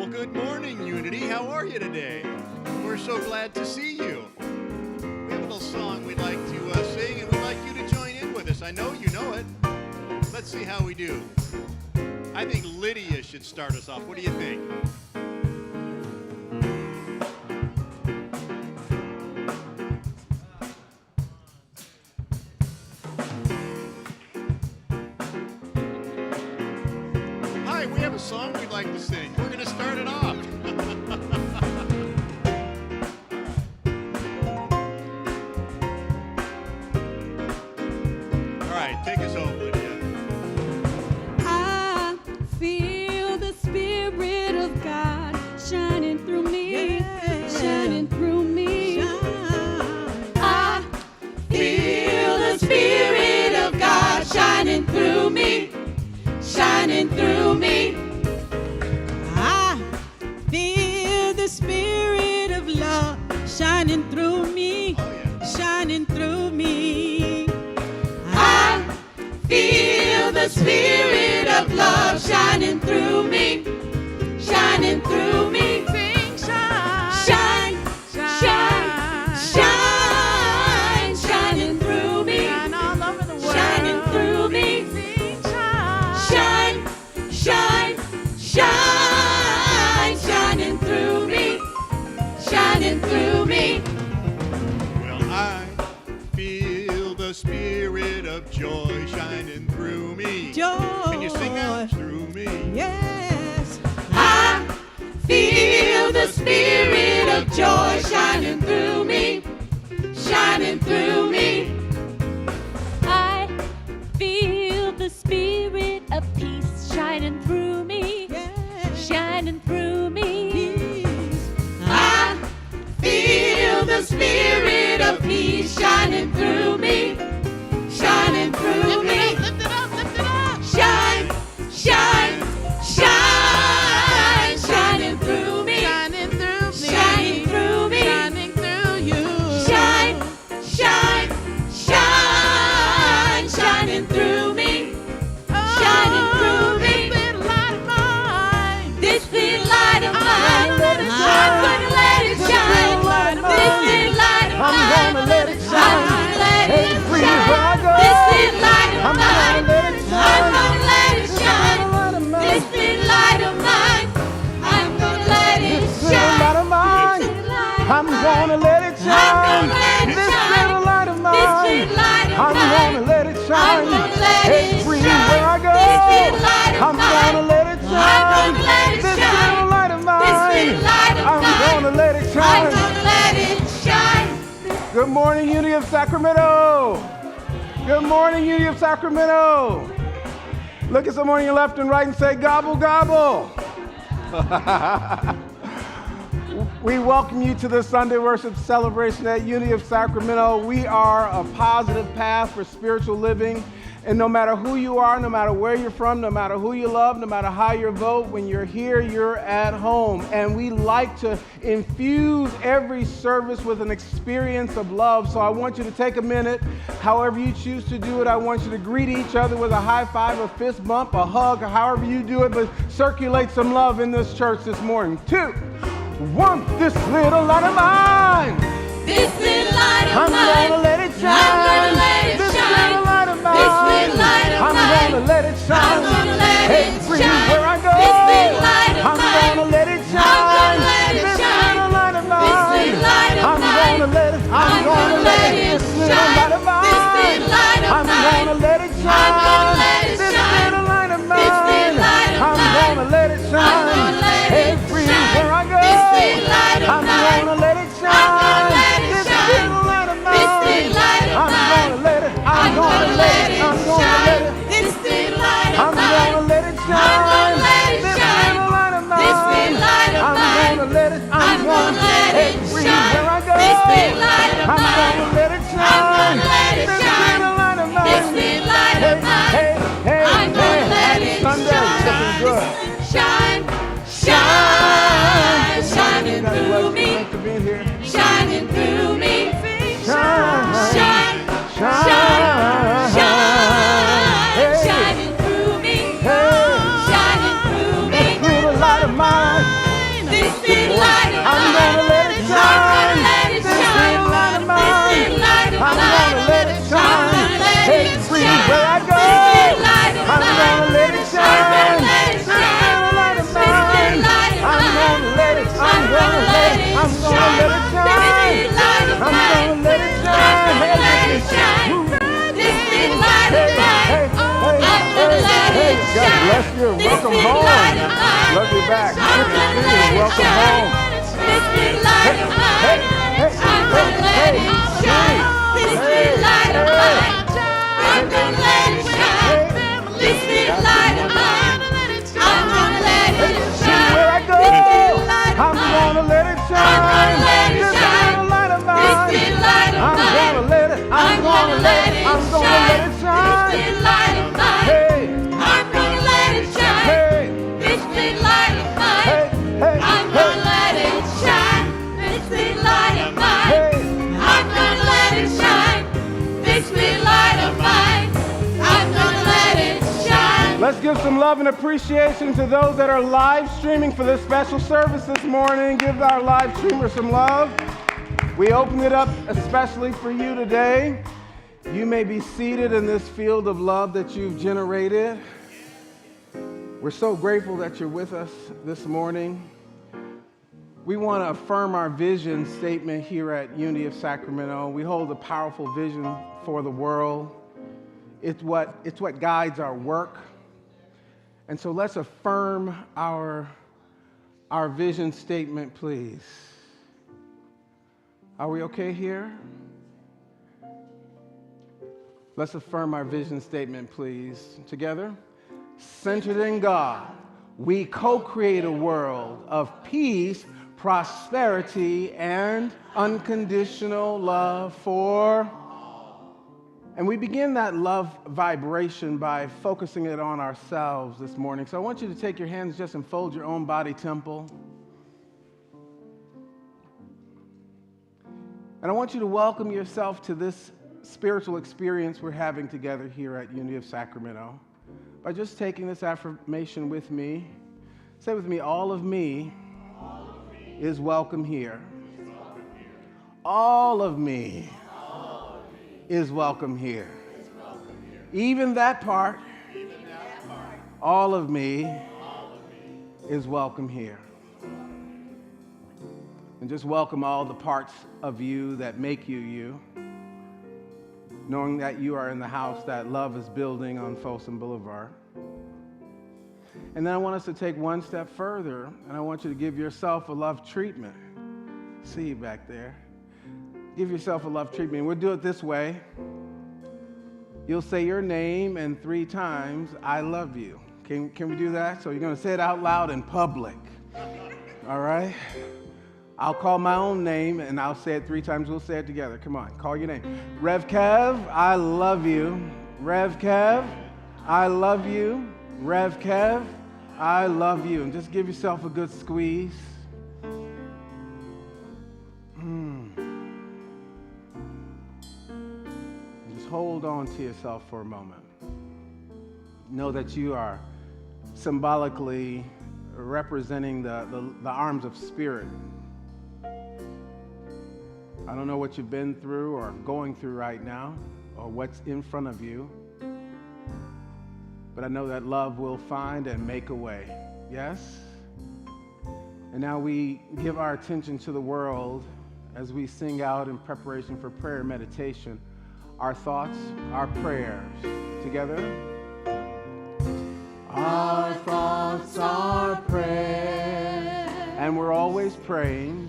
Well, good morning, Unity. How are you today? We're so glad to see you. We have a little song we'd like to sing, and we'd like you to join in with us. I know you know it. Let's see how we do. I think Lydia should start us off. What do you think? Hi, we have a song we'd like to sing. We're going to start it off. All right, take us home, Lydia. I feel the Spirit of God shining through me, shining through me. I feel the Spirit of God shining through me, shining through me. I feel the Spirit of love shining through me, shining through me. I feel the Spirit of love shining through me, shining through me. Sing, shine, shine, shine, shining through me, shine all over the world, shining through me. Sing, shine, shine, shine, shining through me, shining through me. Well, I feel the Spirit of joy shining through me. Joy. Can you sing that? Through me. Yes. I feel the Spirit of joy shining through me, shining through me. I feel the Spirit of peace shining through me, shining through me. I feel the Spirit of peace shining through me, shining through me. Lift it up, lift it up. Shine, shine, shine, shining through me, shining through me, shining through me, shining through you. Shine, shine, shine, shining through me, shining through me. This little light of mine, I'm gonna let it shine. This little light of mine, I'm gonna let it shine. This little light of mine, I'm gonna let it shine. This little light of mine, I'm gonna let it shine. I'm gonna let it shine. This little light of mine, I'm gonna let it shine. Everywhere I go, I'm gonna let it shine. This little light of mine, I'm gonna let it shine. Good morning, Unity of Sacramento. Good morning, Unity of Sacramento. Look at someone on your left and right and say, gobble, gobble. We welcome you to the Sunday worship celebration at Unity of Sacramento. We are a positive path for spiritual living. And no matter who you are, no matter where you're from, no matter who you love, no matter how you vote, when you're here, you're at home. And we like to infuse every service with an experience of love. So I want you to take a minute, however you choose to do it. I want you to greet each other with a high five, a fist bump, a hug, or however you do it, but circulate some love in this church this morning. 2, 1, this little light of mine. This little light of I'm mine, gonna let it shine. I'm gonna let it This shine. little light of mine, This little light of I'm mine, gonna let it shine. I'm gonna let it Everywhere shine. I go, This little light of I'm mine, gonna let it shine. I'm gonna let it This shine. little light of mine, This little light of I'm mine, gonna let it. I'm gonna let it This little shine. light of mine, This little light of I'm mine, gonna let it shine. I'm gonna let it This shine. little light of This little mine, light of I'm mine, gonna let it I'm shine. gonna let it Everywhere I shine. go, This little light of I'm mine, gonna let it I'm gonna shine. let it This shine. little light of This little mine, light of I'm mine, gonna welcome big home. light of mine. Love you back. I'm gonna let it Welcome shine. home. This big light of mine. I'm gonna let it shine. This big light of mine. I'm gonna let it shine. This big light of mine. I'm gonna let it shine. Where I go, This big light of I'm mine. gonna let it shine. I'm gonna let it This shine. little light of This mine. big light of I'm mine. gonna let it. I'm gonna let it. I'm gonna let it This shine. big light of mine. Hey, I'm gonna let it shine. hey, This big light of mine. hey, hey, I'm gonna let it shine. This big light of mine. hey. I'm gonna let it shine. This big light of mine. I'm gonna let it shine. Let's give some love and appreciation to those that are live streaming for this special service this morning. Give our live streamers some love. We opened it up especially for you today. You may be seated in this field of love that you've generated. We're so grateful that you're with us this morning. We want to affirm our vision statement here at Unity of Sacramento. We hold a powerful vision for the world. It's what guides our work. And so let's affirm our vision statement, please. Are we okay here? Let's affirm our vision statement, please. Together. Centered in God, we co-create a world of peace, prosperity, and unconditional love for. And we begin that love vibration by focusing it on ourselves this morning. So I want you to take your hands just and fold your own body temple. And I want you to welcome yourself to this spiritual experience we're having together here at Unity of Sacramento by just taking this affirmation with me. Say with me, all of me is welcome here. All of me is welcome here. Even that part, all of me is welcome here. And just welcome all the parts of you that make you you, knowing that you are in the house that love is building on Folsom Boulevard. And then I want us to take one step further, and I want you to give yourself a love treatment. See you back there. Give yourself a love treatment. We'll do it this way. You'll say your name and 3 times, I love you. Can we do that? So you're going to say it out loud in public. All right? I'll call my own name, and I'll say it 3 times. We'll say it together. Come on, call your name. Rev Kev, I love you. Rev Kev, I love you. Rev Kev, I love you. And just give yourself a good squeeze. Just hold on to yourself for a moment. Know that you are symbolically representing the arms of spirit. I don't know what you've been through or going through right now or what's in front of you, but I know that love will find and make a way. Yes? And now we give our attention to the world as we sing out in preparation for prayer and meditation. Our thoughts, our prayers. Together. Our thoughts, our prayers. And we're always praying.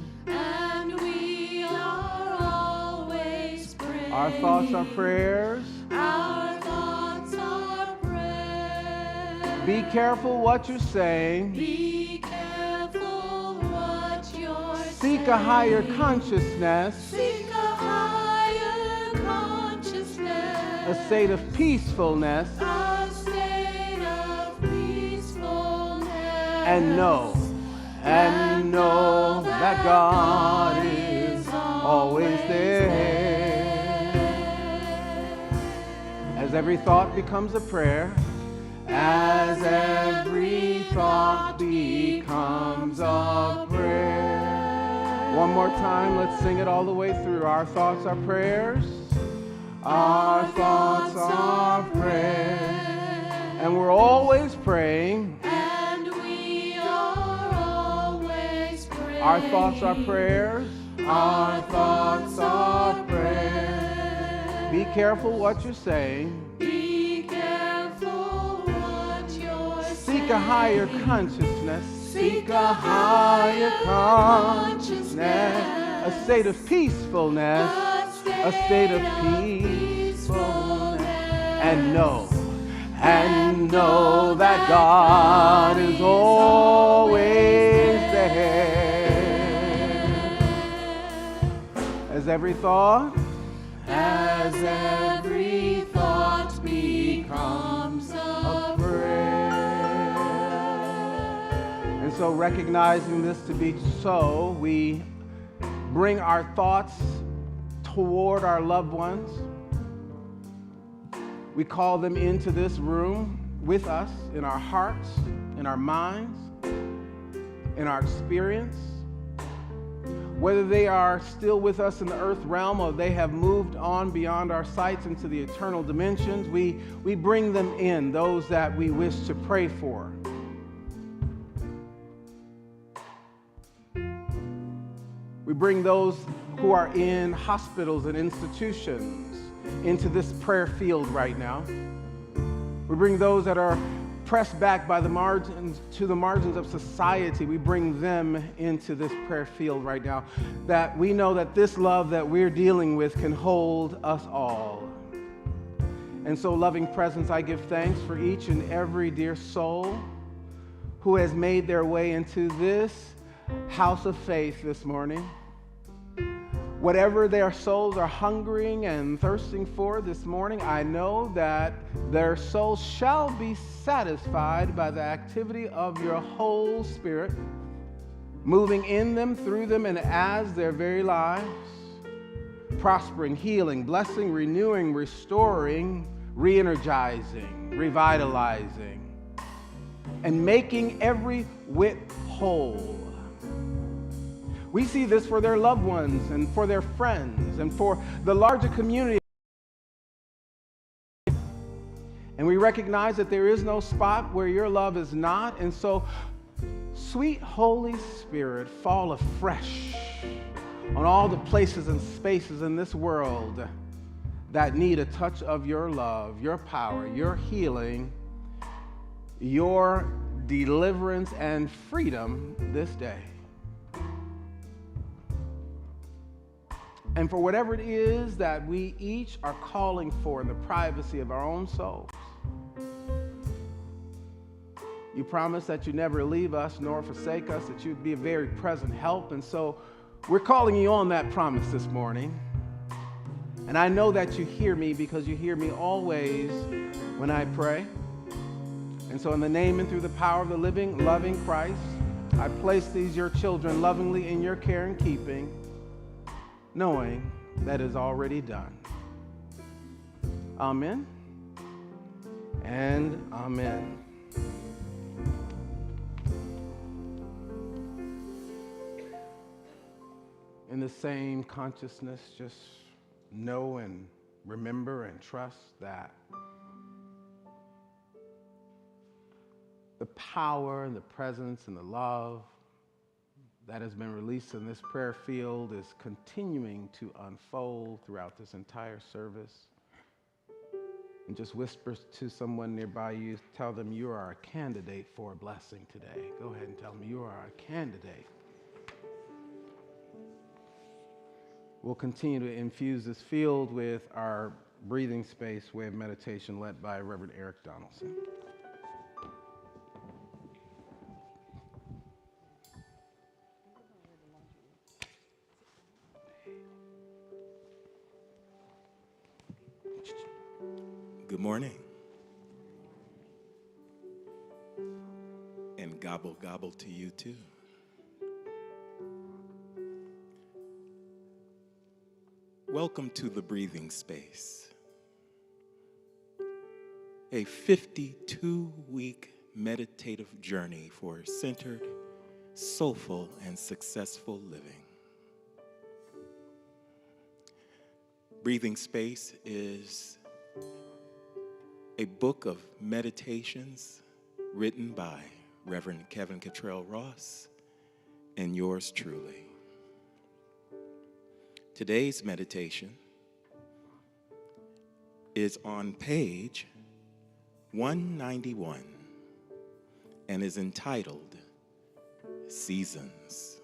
Our thoughts are prayers. Our thoughts are prayers. Be careful what you're saying. Be careful what you're Seek a higher consciousness. Seek a higher consciousness. A state of peacefulness. A state of peacefulness. And know that God is always there. As every thought becomes a prayer, as every thought becomes a prayer. One more time, let's sing it all the way through. Our thoughts are prayers. Our thoughts are prayers. And we're always praying. And we are always praying. Our thoughts are prayers. Our thoughts are prayers. Be careful what you're saying. Be careful what you're Seek a higher consciousness. Seek a higher consciousness. A state of peacefulness. A state of peacefulness. And know that God is always there. As every thought becomes a prayer. And so, recognizing this to be so, we bring our thoughts toward our loved ones. We call them into this room with us, in our hearts, in our minds, in our experience. Whether they are still with us in the earth realm or they have moved on beyond our sights into the eternal dimensions, we bring them in, those that we wish to pray for. We bring those who are in hospitals and institutions into this prayer field right now. We bring those that are pressed back by the margins to the margins of society. We bring them into this prayer field right now, that we know that this love that we're dealing with can hold us all. And so, loving presence, I give thanks for each and every dear soul who has made their way into this house of faith this morning. Whatever their souls are hungering and thirsting for this morning, I know that their souls shall be satisfied by the activity of your whole Spirit, moving in them, through them, and as their very lives, prospering, healing, blessing, renewing, restoring, re-energizing, revitalizing, and making every whit whole. We see this for their loved ones and for their friends and for the larger community. And we recognize that there is no spot where your love is not. And so, sweet Holy Spirit, fall afresh on all the places and spaces in this world that need a touch of your love, your power, your healing, your deliverance and freedom this day. And for whatever it is that we each are calling for in the privacy of our own souls, you promise that you never leave us nor forsake us, that you'd be a very present help. And so we're calling you on that promise this morning. And I know that you hear me because you hear me always when I pray. And so in the name and through the power of the living, loving Christ, I place these your children lovingly in your care and keeping, knowing that is already done. Amen and amen. In the same consciousness, just know and remember and trust that the power and the presence and the love that has been released in this prayer field is continuing to unfold throughout this entire service. And just whisper to someone nearby you, tell them you are a candidate for a blessing today. Go ahead and tell them you are a candidate. We'll continue to infuse this field with our breathing space way of meditation led by Reverend Eric Donaldson. Good morning. And gobble, gobble to you too. Welcome to the breathing space. A 52-week meditative journey for centered, soulful, and successful living. Breathing Space is a book of meditations written by Reverend Kevin Cottrell Ross and yours truly. Today's meditation is on page 191 and is entitled Seasons.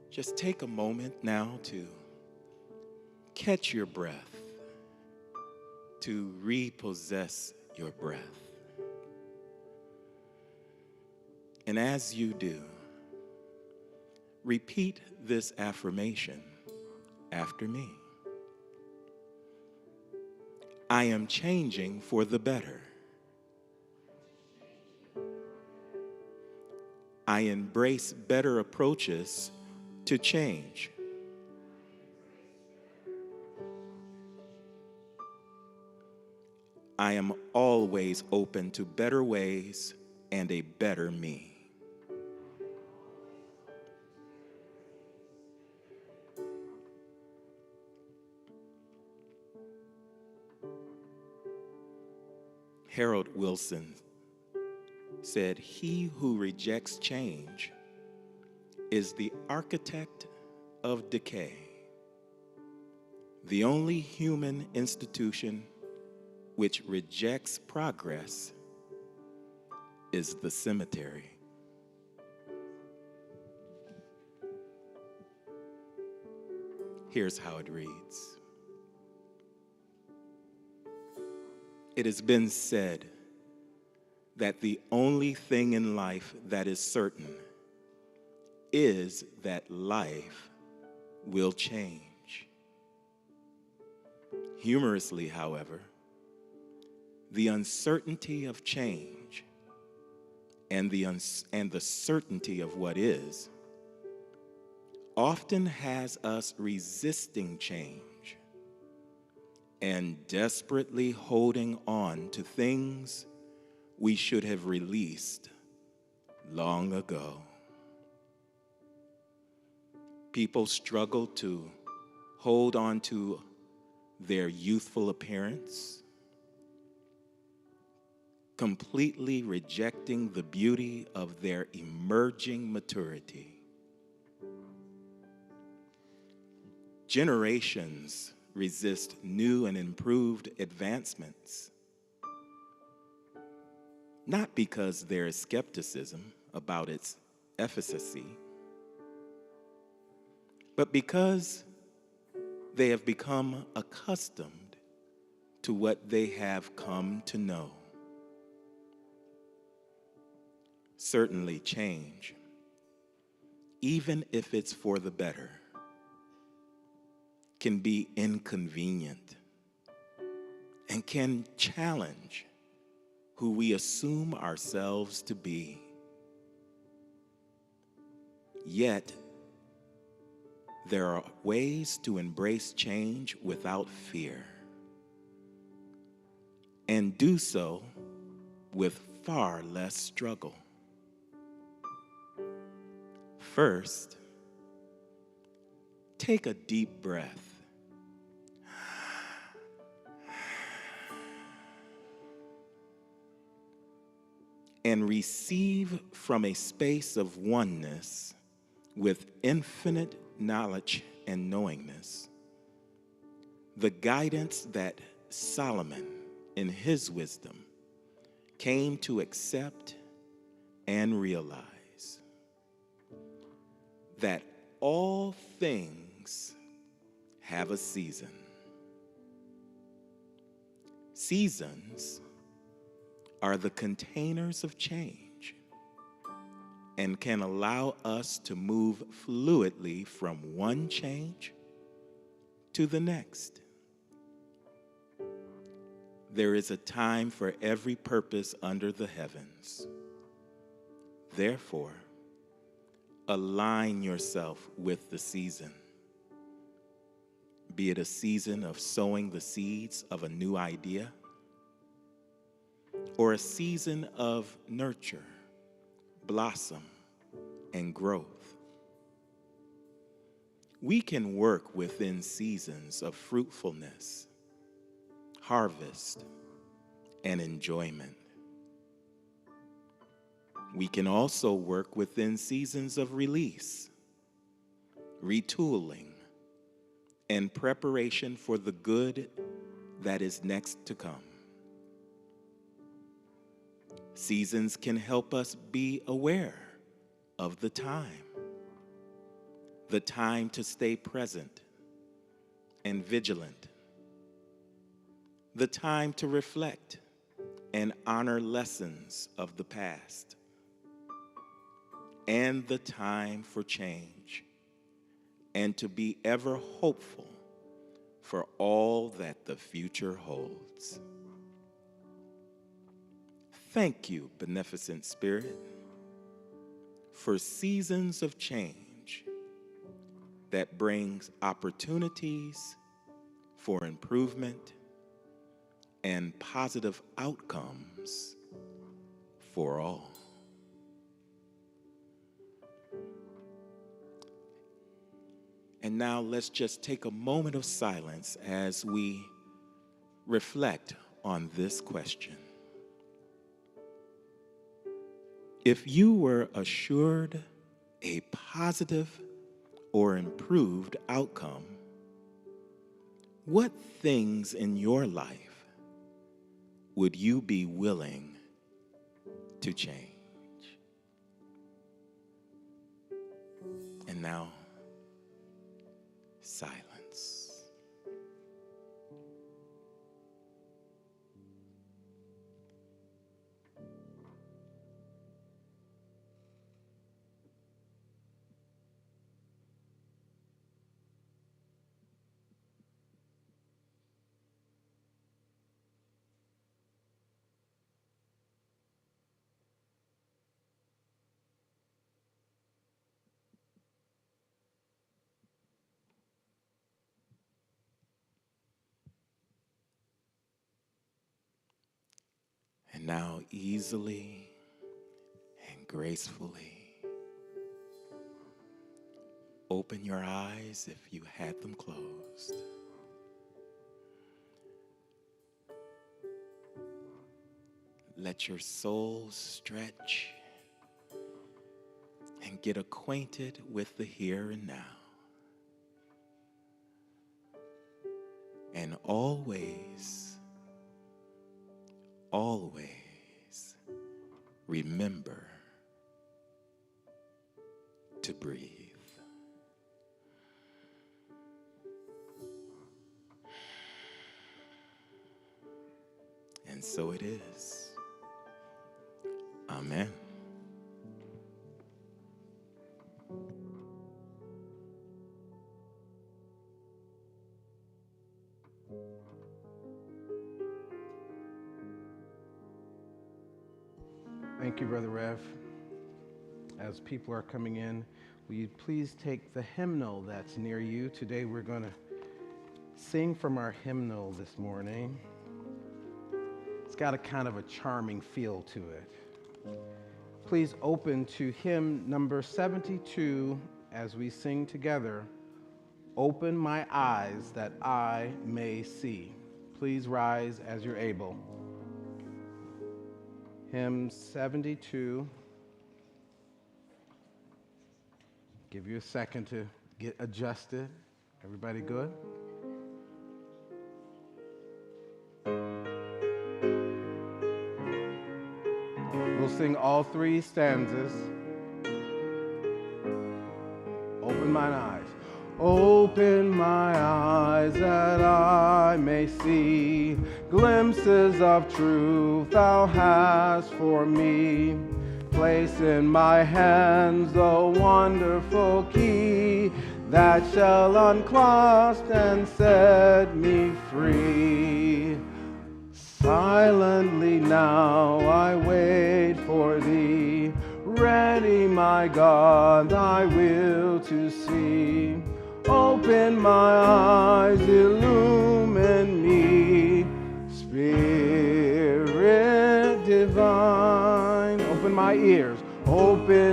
Just take a moment now to catch your breath, to repossess your breath. And as you do, repeat this affirmation after me. I am changing for the better. I embrace better approaches to change. I am always open to better ways and a better me. Harold Wilson said, "He who rejects change is the architect of decay. The only human institution which rejects progress is the cemetery." Here's how it reads. It has been said that the only thing in life that is certain is that life will change. Humorously, however, the uncertainty of change and the certainty of what is often has us resisting change and desperately holding on to things we should have released long ago. People struggle to hold on to their youthful appearance, completely rejecting the beauty of their emerging maturity. Generations resist new and improved advancements, not because there is skepticism about its efficacy, but because they have become accustomed to what they have come to know. Certainly change, even if it's for the better, can be inconvenient and can challenge who we assume ourselves to be. Yet, there are ways to embrace change without fear, and do so with far less struggle. First, take a deep breath. And receive from a space of oneness with infinite knowledge and knowingness the guidance that Solomon, in his wisdom, came to accept and realize: that all things have a season. Seasons are the containers of change and can allow us to move fluidly from one change to the next. There is a time for every purpose under the heavens. Therefore, align yourself with the season. Be it a season of sowing the seeds of a new idea, or a season of nurture, blossom, and growth. We can work within seasons of fruitfulness, harvest, and enjoyment. We can also work within seasons of release, retooling, and preparation for the good that is next to come. Seasons can help us be aware of the time to stay present and vigilant, the time to reflect and honor lessons of the past, and the time for change, and to be ever hopeful for all that the future holds. Thank you, beneficent Spirit, for seasons of change that brings opportunities for improvement and positive outcomes for all. And now let's just take a moment of silence as we reflect on this question. If you were assured a positive or improved outcome, what things in your life would you be willing to change? And now, silence. And now easily and gracefully open your eyes if you had them closed. Let your soul stretch and get acquainted with the here and now. And always remember to breathe. And so it is. Amen. Thank you, Brother Rev. As people are coming in, will you please take the hymnal that's near you? Today we're going to sing from our hymnal this morning. It's got a kind of a charming feel to it. Please open to hymn number 72 as we sing together, "Open My Eyes That I May See." Please rise as you're able. Hymn 72. Give you a second to get adjusted. Everybody good? We'll sing all three stanzas. Open mine eyes. Open my eyes that I may see glimpses of truth thou hast for me. Place in my hands the wonderful key that shall unclasp and set me free. Silently now I wait for thee, ready, my God, thy will to see. Open my eyes, illumine me, Spirit divine. Open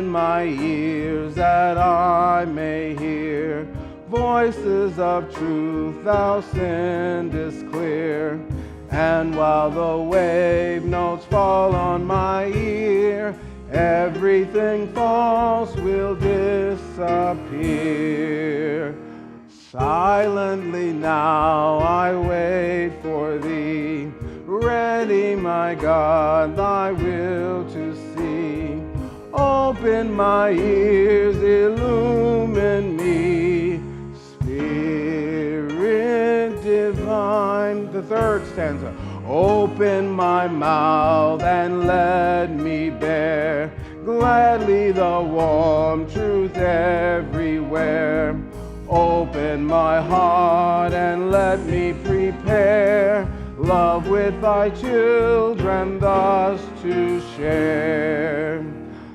my ears that I may hear voices of truth thou sendest clear. And while the wave notes fall on my ear, everything false will disappear. Silently now I wait for thee, ready ready, my God, thy will to see. Open my ears, illumine me, Spirit divine. The third stanza. Open my mouth and let me bear gladly the warm truth everywhere. Open my heart and let me prepare love with thy children thus to share.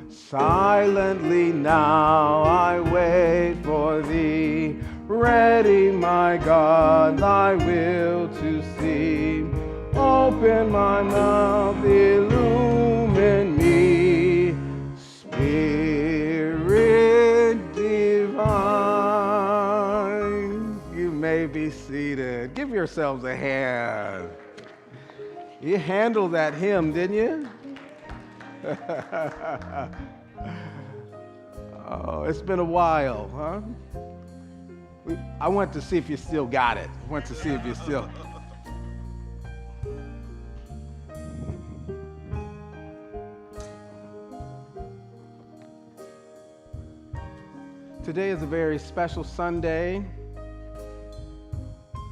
Silently now I wait for thee, ready, my God, thy will to see. Open my mouth, illumine me, Spirit divine. You may be seated. Give yourselves a hand. You handled that hymn, didn't you? Oh, it's been a while, huh? I want to see if you still got it. I want to see if you still... Today is a very special Sunday.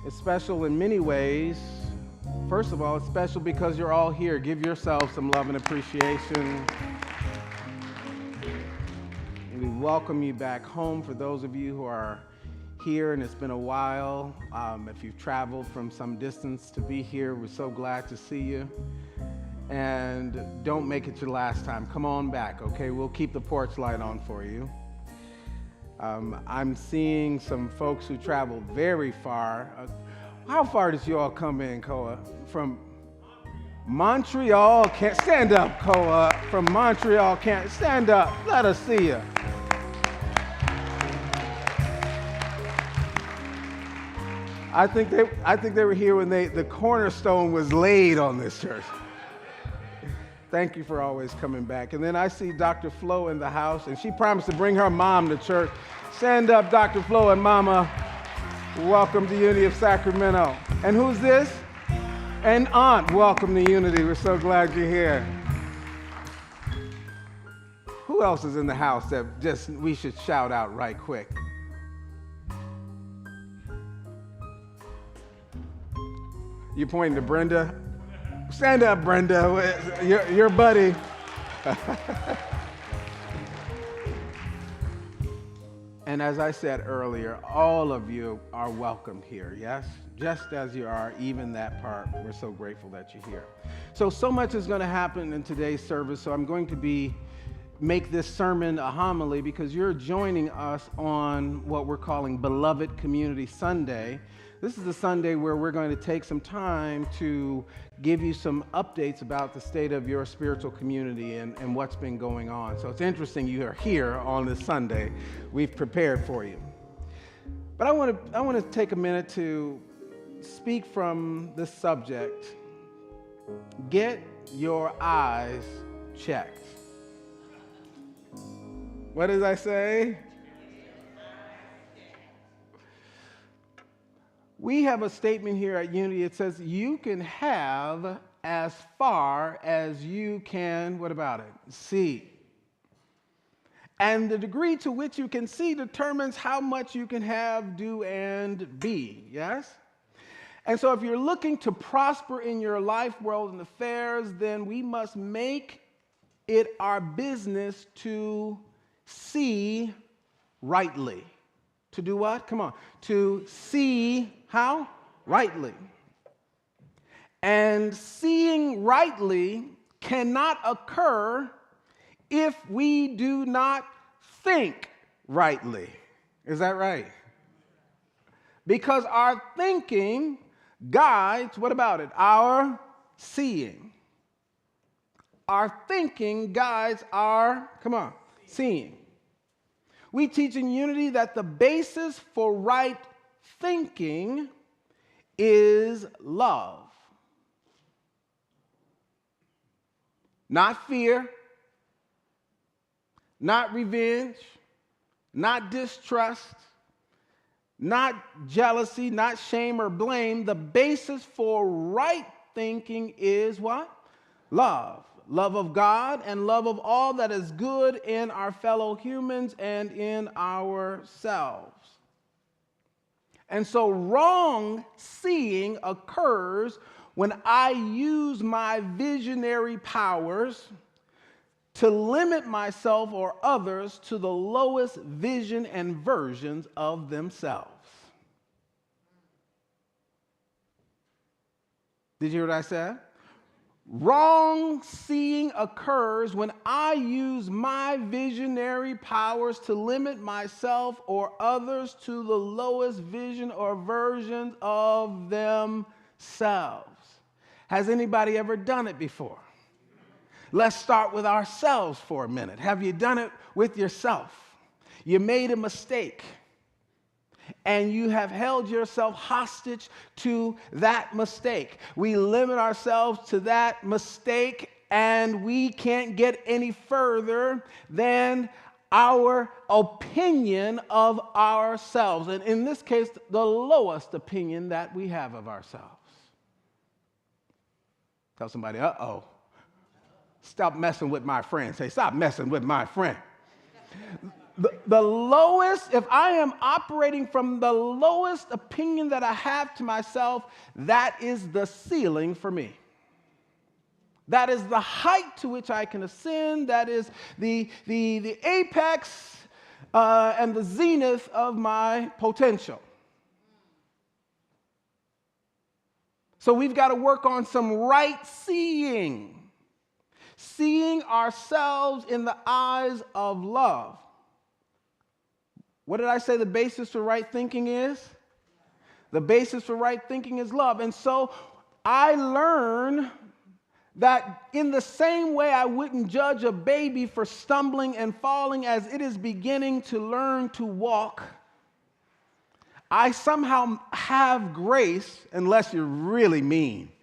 It's special in many ways. First of all, it's special because you're all here. Give yourselves some love and appreciation. And we welcome you back home for those of you who are here and it's been a while. If you've traveled from some distance to be here, we're so glad to see you. And don't make it your last time. Come on back, okay? We'll keep the porch light on for you. I'm seeing some folks who traveled very far. How far did you all come in, Koa? From Montreal? Can't stand up, Koa. From Montreal, can't stand up. Let us see you. I think they were here when the cornerstone was laid on this church. Thank you for always coming back. And then I see Dr. Flo in the house, and she promised to bring her mom to church. Stand up, Dr. Flo and Mama. Welcome to Unity of Sacramento. And who's this? And Aunt. Welcome to Unity. We're so glad you're here. Who else is in the house that we should shout out right quick? You pointing to Brenda? Stand up, Brenda. Your buddy. And as I said earlier, all of you are welcome here, yes? Just as you are, even that part. We're so grateful that you're here. So much is going to happen in today's service, so I'm going to make this sermon a homily because you're joining us on what we're calling Beloved Community Sunday. This is the Sunday where we're going to take some time to give you some updates about the state of your spiritual community and what's been going on. So it's interesting you are here on this Sunday. We've prepared for you. But I want to take a minute to speak from this subject. Get your eyes checked. What did I say? We have a statement here at Unity. It says, you can have as far as you can, what about it? See. And the degree to which you can see determines how much you can have, do, and be, yes? And so if you're looking to prosper in your life, world, and affairs, then we must make it our business to see rightly. To do what? Come on. To see how? Rightly. And seeing rightly cannot occur if we do not think rightly. Is that right? Because our thinking guides, what about it? Our seeing. Our thinking guides our, come on, seeing. We teach in Unity that the basis for right thinking is love. Not fear, not revenge, not distrust, not jealousy, not shame or blame. The basis for right thinking is what? Love. Love of God and love of all that is good in our fellow humans and in ourselves. And so wrong seeing occurs when I use my visionary powers to limit myself or others to the lowest vision and versions of themselves. Did you hear what I said? Wrong seeing occurs when I use my visionary powers to limit myself or others to the lowest vision or versions of themselves. Has anybody ever done it before? Let's start with ourselves for a minute. Have you done it with yourself? You made a mistake, and you have held yourself hostage to that mistake. We limit ourselves to that mistake, and we can't get any further than our opinion of ourselves. And in this case, the lowest opinion that we have of ourselves. Tell somebody, uh-oh. Stop messing with my friend. Say, stop messing with my friend. The lowest, if I am operating from the lowest opinion that I have to myself, that is the ceiling for me. That is the height to which I can ascend. That is the apex and the zenith of my potential. So we've got to work on some right seeing. Seeing ourselves in the eyes of love. What did I say the basis for right thinking is? The basis for right thinking is love. And so I learn that in the same way I wouldn't judge a baby for stumbling and falling as it is beginning to learn to walk, I somehow have grace unless you're really mean.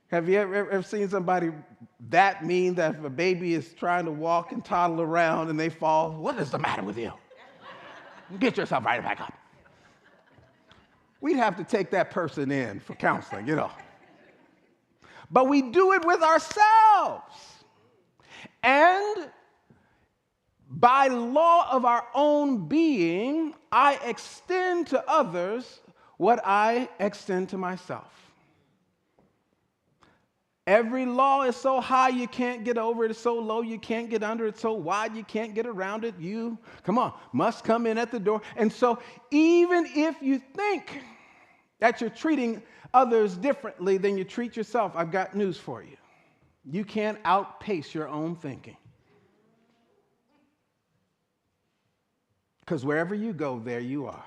Have you ever seen somebody that mean that if a baby is trying to walk and toddle around and they fall, what is the matter with you? Get yourself right back up. We'd have to take that person in for counseling, you know. But we do it with ourselves. And by law of our own being, I extend to others what I extend to myself. Every law is so high you can't get over it. It's so low you can't get under it. It's so wide you can't get around it. You, come on, must come in at the door. And so even if you think that you're treating others differently than you treat yourself, I've got news for you. You can't outpace your own thinking. Because wherever you go, there you are.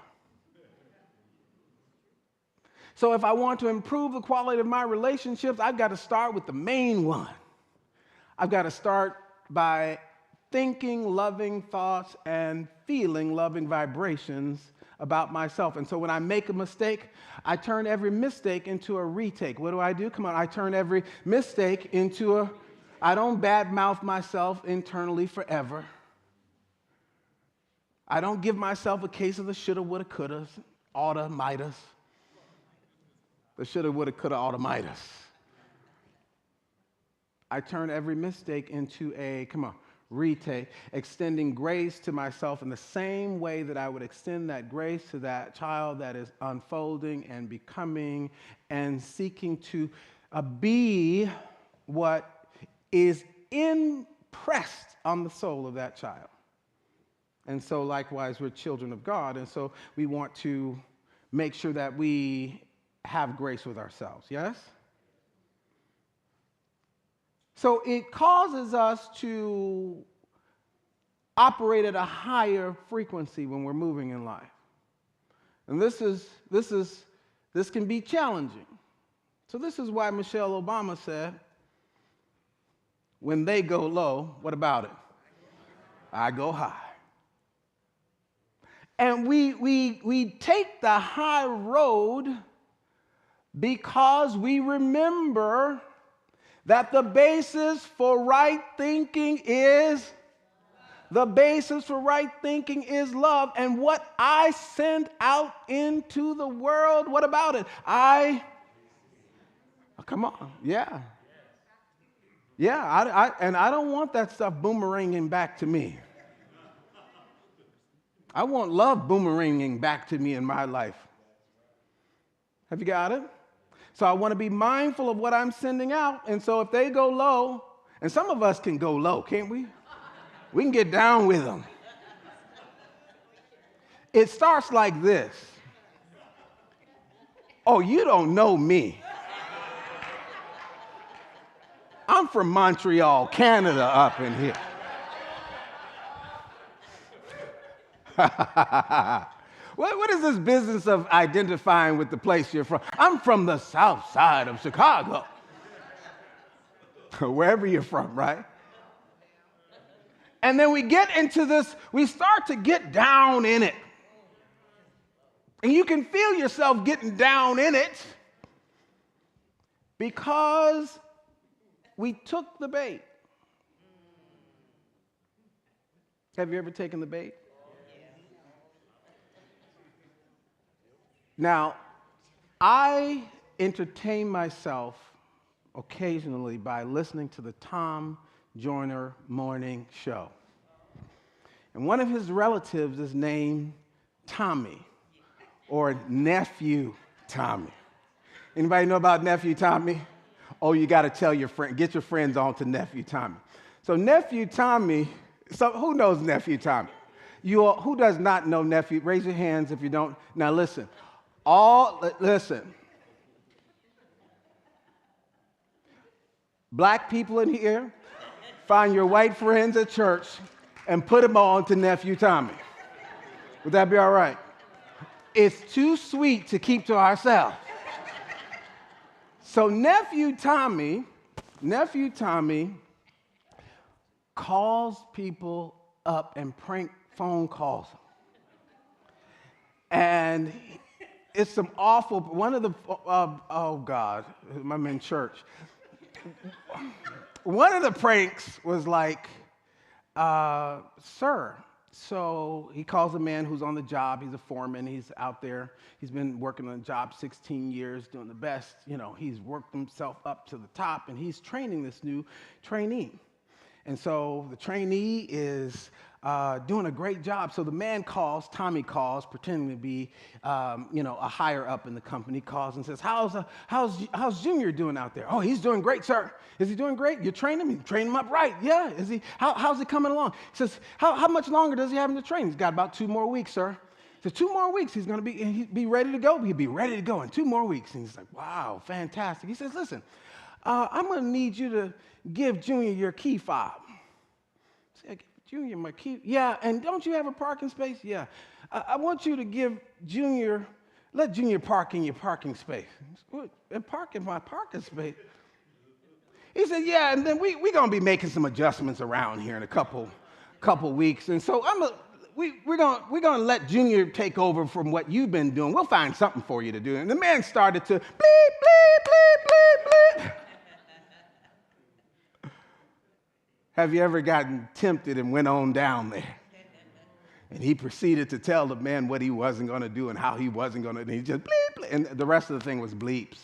So if I want to improve the quality of my relationships, I've got to start with the main one. I've got to start by thinking loving thoughts and feeling loving vibrations about myself. And so when I make a mistake, I turn every mistake into a retake. What do? Come on, I turn every mistake into I don't badmouth myself internally forever. I don't give myself a case of the shoulda, woulda, coulda, oughta, mightas. The shoulda, woulda, coulda, oughta, mightas. I turn every mistake into a, retake, extending grace to myself in the same way that I would extend that grace to that child that is unfolding and becoming and seeking to be what is impressed on the soul of that child. And so likewise, we're children of God, and so we want to make sure that we have grace with ourselves, yes? So it causes us to operate at a higher frequency when we're moving in life. And this can be challenging. So this is why Michelle Obama said, when they go low, what about it? I go high. And we take the high road because we remember that the basis for right thinking is love. And what I send out into the world, what about it? Come on. Yeah. Yeah, I don't want that stuff boomeranging back to me. I want love boomeranging back to me in my life. Have you got it? So I want to be mindful of what I'm sending out. And so if they go low, and some of us can go low, can't we? We can get down with them. It starts like this. Oh, you don't know me. I'm from Montreal, Canada, up in here. What is this business of identifying with the place you're from? I'm from the south side of Chicago. Wherever you're from, right? And then we get into this, we start to get down in it. And you can feel yourself getting down in it because we took the bait. Have you ever taken the bait? Now, I entertain myself occasionally by listening to the Tom Joyner Morning Show. And one of his relatives is named Tommy, or Nephew Tommy. Anybody know about Nephew Tommy? Oh, you got to tell your friend, get your friends on to Nephew Tommy. So Nephew Tommy, so who knows Nephew Tommy? Who does not know Nephew? Raise your hands if you don't. Now listen, listen. Black people in here, find your white friends at church and put them on to Nephew Tommy. Would that be all right? It's too sweet to keep to ourselves. So Nephew Tommy calls people up and prank phone calls them. And it's some awful, one of the, oh God, I'm in church. One of the pranks was like, sir, so he calls a man who's on the job. He's a foreman. He's out there. He's been working on the job 16 years, doing the best. You know, he's worked himself up to the top, and he's training this new trainee. And so the trainee is doing a great job. So the man calls, Tommy calls, pretending to be, a higher up in the company, calls and says, how's Junior doing out there? Oh, he's doing great, sir. Is he doing great? You trained him? You trained him up right. Yeah. Is he? How's he coming along? He says, how much longer does he have him to train? He's got about 2 more weeks, sir. So 2 more weeks, he's going to be ready to go. He'll be ready to go in 2 more weeks. And he's like, wow, fantastic. He says, listen, I'm going to need you to give Junior your key fob. I say, Junior, my key. Yeah, and don't you have a parking space? Yeah. I want you to give Junior, let Junior park in your parking space. What? And park in my parking space? He said, yeah, and then we're going to be making some adjustments around here in a couple weeks. And so we're going to let Junior take over from what you've been doing. We'll find something for you to do. And the man started to bleep, bleep, bleep, bleep, bleep. Have you ever gotten tempted and went on down there? And he proceeded to tell the man what he wasn't going to do and how he wasn't going to, and he just bleep, bleep, and the rest of the thing was bleeps.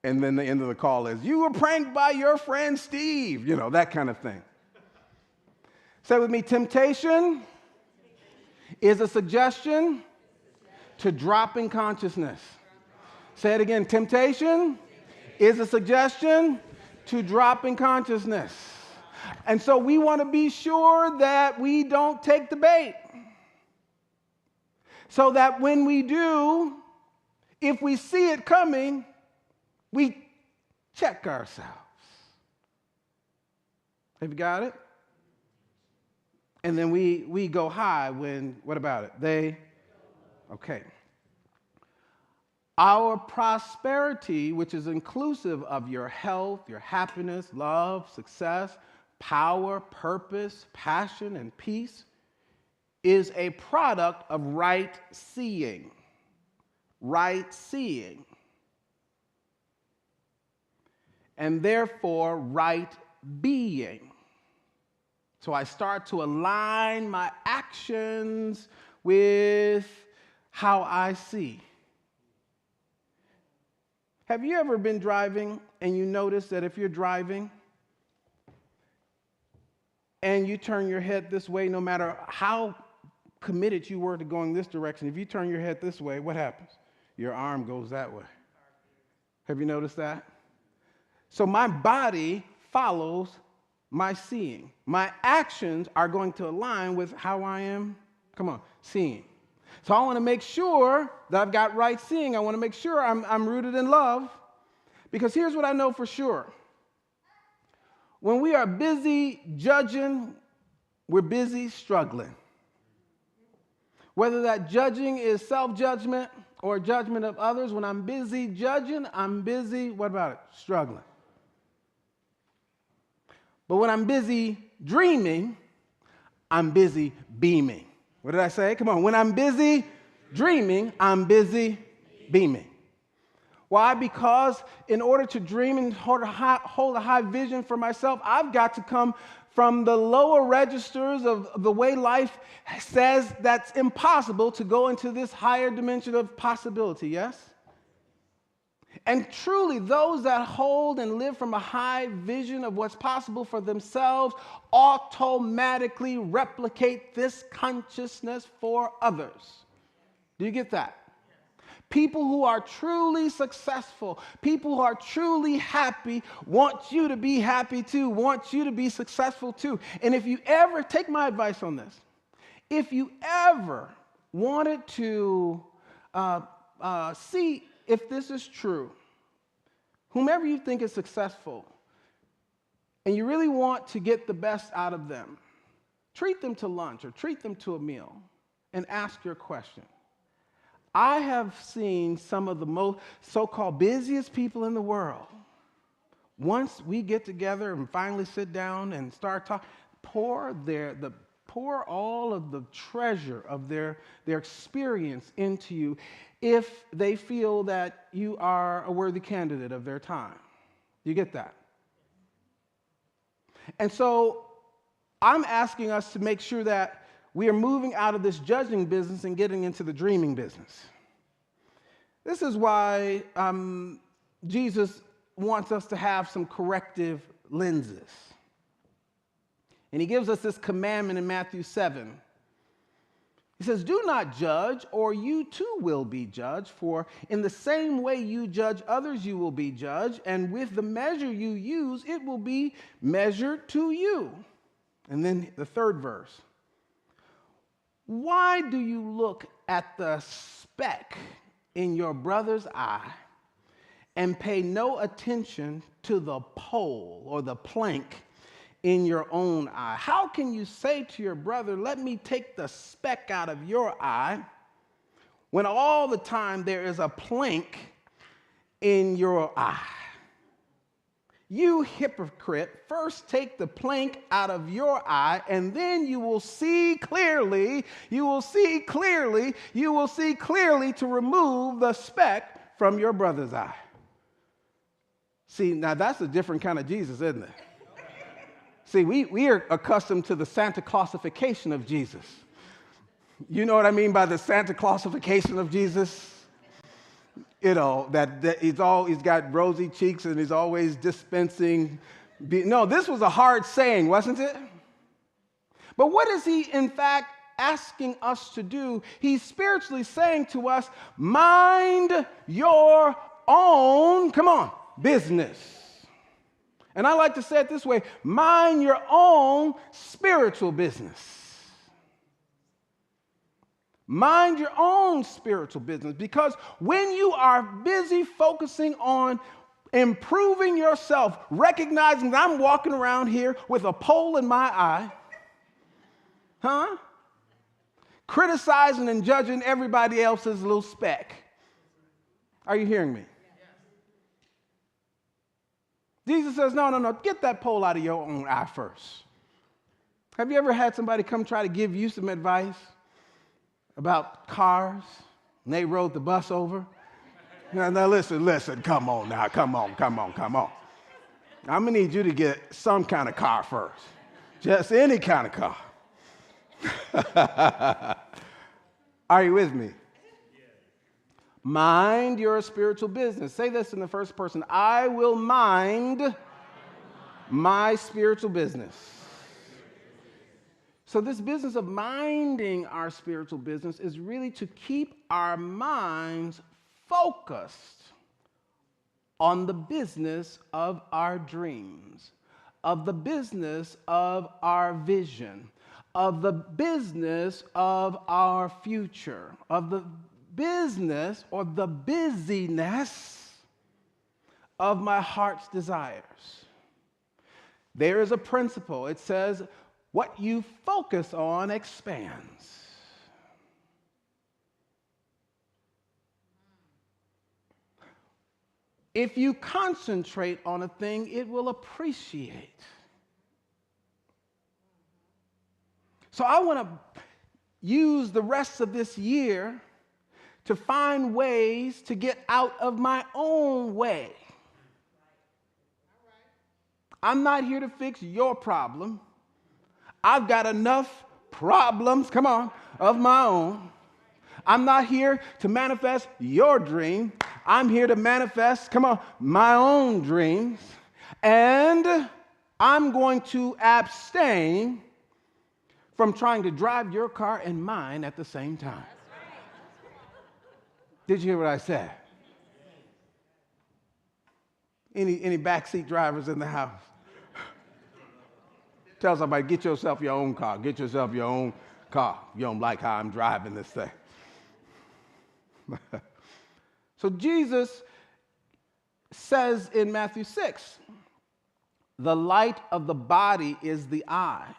And then the end of the call is, you were pranked by your friend Steve, that kind of thing. Say with me, temptation is a suggestion to drop in consciousness. Say it again, temptation is a suggestion to drop in consciousness. And so we want to be sure that we don't take the bait. So that when we do, if we see it coming, we check ourselves. Have you got it? And then we go high when, what about it? Okay. Our prosperity, which is inclusive of your health, your happiness, love, success, power, purpose, passion, and peace, is a product of right seeing. Right seeing. And therefore, right being. So I start to align my actions with how I see. Have you ever been driving and you notice that if you're driving and you turn your head this way, no matter how committed you were to going this direction, if you turn your head this way, what happens? Your arm goes that way. Have you noticed that? So my body follows my seeing. My actions are going to align with how I am, seeing. So I want to make sure that I've got right seeing. I want to make sure I'm rooted in love, because here's what I know for sure. When we are busy judging, we're busy struggling. Whether that judging is self-judgment or judgment of others, when I'm busy judging, I'm busy, what about it? Struggling. But when I'm busy dreaming, I'm busy beaming. What did I say? Come on. When I'm busy dreaming, I'm busy beaming. Why? Because in order to dream and hold a high vision for myself, I've got to come from the lower registers of the way life says that's impossible to go into this higher dimension of possibility, yes? And truly, those that hold and live from a high vision of what's possible for themselves automatically replicate this consciousness for others. Do you get that? People who are truly successful, people who are truly happy, want you to be happy too, want you to be successful too. And if you ever, take my advice on this, if you ever wanted to see if this is true, whomever you think is successful, and you really want to get the best out of them, treat them to lunch or treat them to a meal and ask your question. I have seen some of the most so-called busiest people in the world, once we get together and finally sit down and start talking, pour all of the treasure of their experience into you if they feel that you are a worthy candidate of their time. You get that? And so I'm asking us to make sure that we are moving out of this judging business and getting into the dreaming business. This is why Jesus wants us to have some corrective lenses. And he gives us this commandment in Matthew 7. He says, "Do not judge, or you too will be judged. For in the same way you judge others, you will be judged. And with the measure you use, it will be measured to you." And then the third verse. "Why do you look at the speck in your brother's eye and pay no attention to the pole or the plank in your own eye? How can you say to your brother, 'Let me take the speck out of your eye,' when all the time there is a plank in your eye? You hypocrite, first take the plank out of your eye, and then you will see clearly, you will see clearly to remove the speck from your brother's eye." See, now that's a different kind of Jesus, isn't it? See, we are accustomed to the Santa Clausification of Jesus. You know what I mean by the Santa Clausification of Jesus? You know, that he's got rosy cheeks and he's always dispensing. No, this was a hard saying, wasn't it? But what is he, in fact, asking us to do? He's spiritually saying to us, mind your own, business. And I like to say it this way, mind your own spiritual business. Mind your own spiritual business, because when you are busy focusing on improving yourself, recognizing that I'm walking around here with a pole in my eye, criticizing and judging everybody else's little speck. Are you hearing me? Jesus says, no, get that pole out of your own eye first. Have you ever had somebody come try to give you some advice about cars, and they rode the bus over? Now listen, come on. I'm gonna need you to get some kind of car first. Just any kind of car. Are you with me? Mind your spiritual business. Say this in the first person. I will mind my spiritual business. So this business of minding our spiritual business is really to keep our minds focused on the business of our dreams, of the business of our vision, of the business of our future, of the business or the busyness of my heart's desires. There is a principle. It says, what you focus on expands. If you concentrate on a thing, it will appreciate. So I want to use the rest of this year to find ways to get out of my own way. I'm not here to fix your problem. I've got enough problems, come on, of my own. I'm not here to manifest your dream. I'm here to manifest, come on, my own dreams. And I'm going to abstain from trying to drive your car and mine at the same time. Did you hear what I said? Any backseat drivers in the house? Tell somebody, get yourself your own car. Get yourself your own car. You don't like how I'm driving this thing. So Jesus says in Matthew 6, the light of the body is the eye.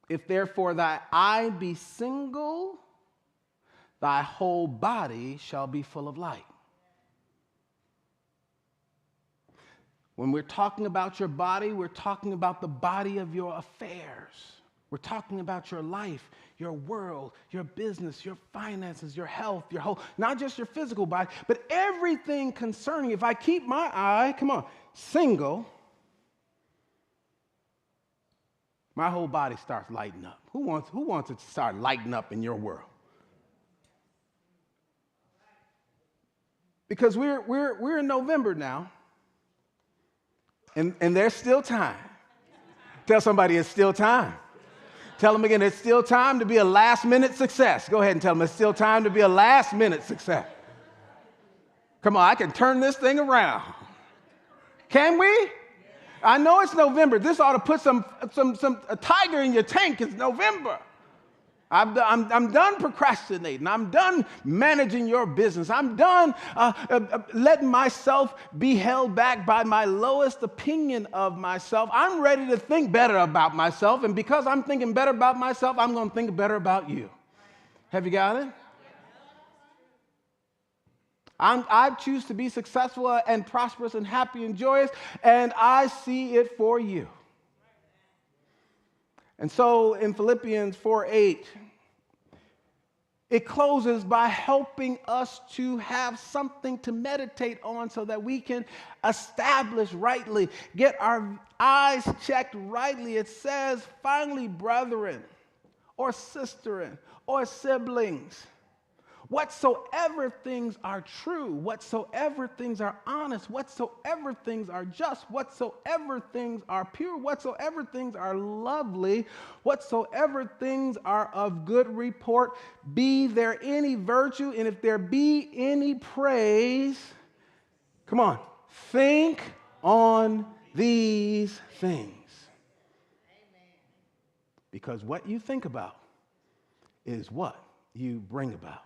If therefore thy eye be single, thy whole body shall be full of light. When we're talking about your body, we're talking about the body of your affairs. We're talking about your life, your world, your business, your finances, your health, your whole, not just your physical body, but everything concerning. If I keep my eye, come on, single, my whole body starts lighting up. Who wants it to start lighting up in your world? Because we're in November now. And there's still time. Tell somebody it's still time. Tell them again, it's still time to be a last-minute success. Go ahead and tell them it's still time to be a last-minute success. Come on, I can turn this thing around. Can we? I know it's November. This ought to put a tiger in your tank. It's November. I'm done procrastinating. I'm done managing your business. I'm done letting myself be held back by my lowest opinion of myself. I'm ready to think better about myself. And because I'm thinking better about myself, I'm going to think better about you. Have you got it? I choose to be successful and prosperous and happy and joyous, and I see it for you. And so in Philippians 4:8, it closes by helping us to have something to meditate on so that we can establish rightly, get our eyes checked rightly. It says, finally, brethren, or sisterin, or siblings, whatsoever things are true, whatsoever things are honest, whatsoever things are just, whatsoever things are pure, whatsoever things are lovely, whatsoever things are of good report, be there any virtue, and if there be any praise, come on, think on these things. Amen. Because what you think about is what you bring about.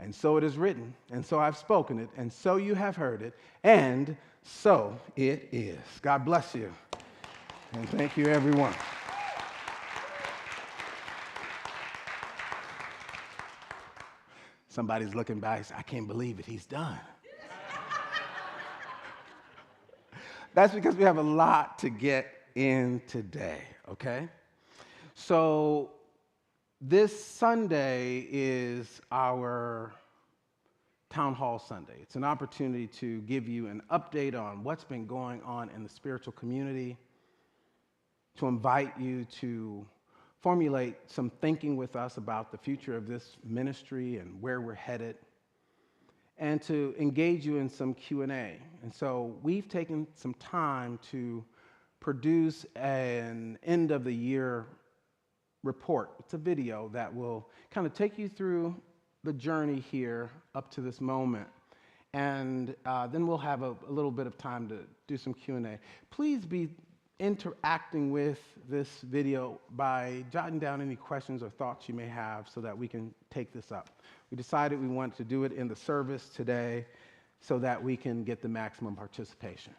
And so it is written, and so I've spoken it, and so you have heard it, and so it is. God bless you. And thank you, everyone. Somebody's looking back and says, I can't believe it. He's done. That's because we have a lot to get in today, okay? So this Sunday is our Townhall Sunday. It's an opportunity to give you an update on what's been going on in the spiritual community, to invite you to formulate some thinking with us about the future of this ministry and where we're headed, and to engage you in some Q&A. And so we've taken some time to produce an end of the year report. It's a video that will kind of take you through the journey here up to this moment. And then we'll have a little bit of time to do some Q&A. Please be interacting with this video by jotting down any questions or thoughts you may have so that we can take this up. We decided we wanted to do it in the service today so that we can get the maximum participation.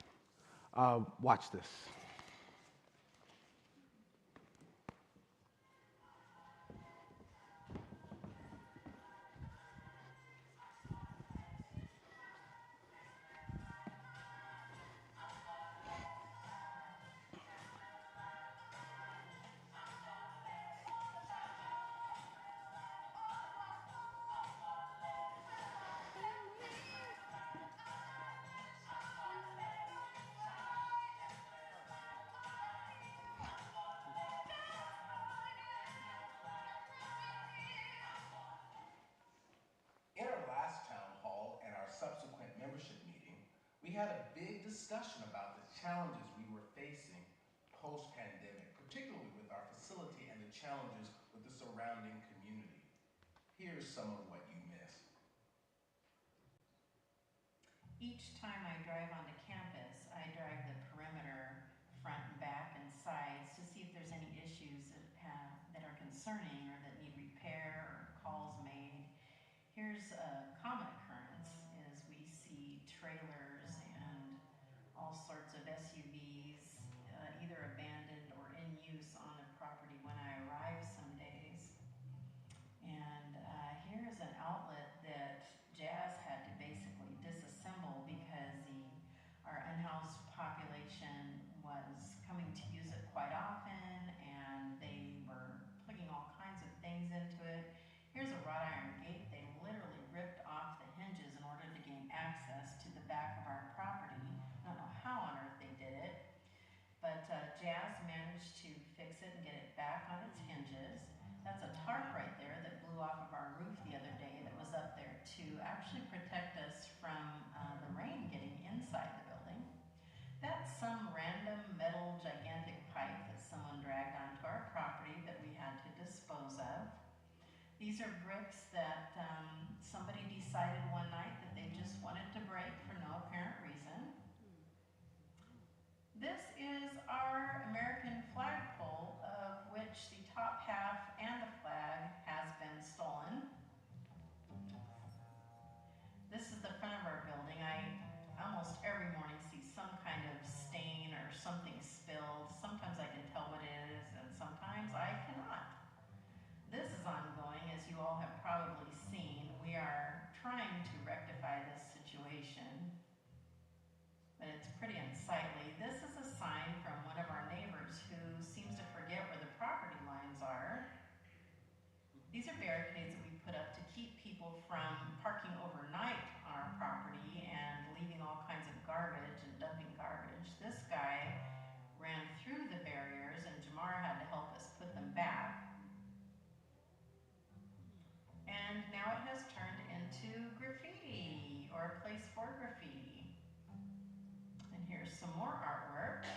Watch this. In our last town hall and our subsequent membership meeting, we had a big discussion about the challenges we were facing post-pandemic, particularly with our facility and the challenges with the surrounding community. Here's some of what you missed. Each time I drive onto campus, I drive the perimeter front and back and sides to see if there's any issues that are concerning or that need repair or calls made. Here's a common occurrence is we see trailers and all sorts of SUVs either abandoned or in use on the property when I arrive some days. And here's an outlet that Jazz had to basically disassemble because our unhoused population was coming to use it quite often and they were plugging all kinds of things into it. Here's a wrought iron gate they literally ripped off the hinges in order to gain access to the back of our property. I don't know how on earth they did it, but Jazz managed to fix it and get it back on its hinges. That's a tarp right there that blew off of our roof the other day that was up there to actually protect us from the rain getting inside the building. That's some random metal gigantic pipe that someone dragged onto our property that we had to dispose of. These are bricks that somebody decided one night that they just wanted to break for no apparent reason. This is our American flagpole, of which the top half and the flag has been stolen. This is the front of our building. I almost every morning see some kind of stain or something spilled. Sometimes I can tell what it is and sometimes I cannot. This is ongoing, as you all have probably seen. We are trying to rectify this situation, but it's pretty unsightly. This is a sign from one of our neighbors who seems to forget where the property lines are. These are barricades that we put up to keep people from parking overnight on our property and leaving all kinds of garbage and dumping garbage. This guy ran through the barriers and Jamar had to help us put them back. And now it has turned into graffiti, or a place for graffiti. And here's some more artwork.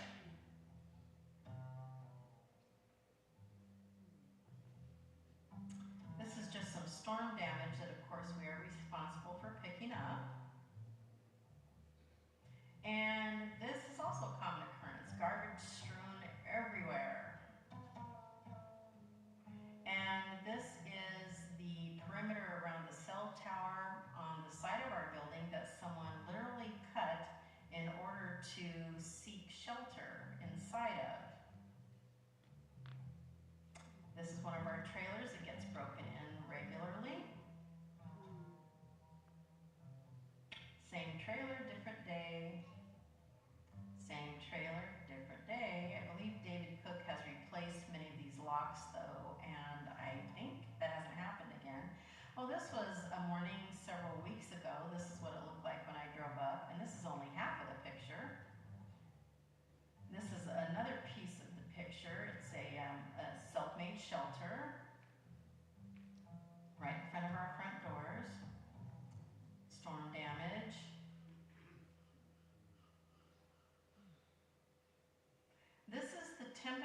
This is just some storm damage that of course we are responsible for picking up. And this is also a common occurrence, garbage strewn everywhere. And this is the perimeter around the cell tower on the side of our building that someone literally cut in order to seek shelter inside of. This is one of our trailers that gets broken in regularly. Same trailer, different day. Same trailer, different day. I believe David Cook has replaced many of these locks though, and I think that hasn't happened again. Oh, this was a morning several weeks ago. This is what it looked like when I drove up, and this is only half of the picture. This is another piece of the picture. It's a self-made shelter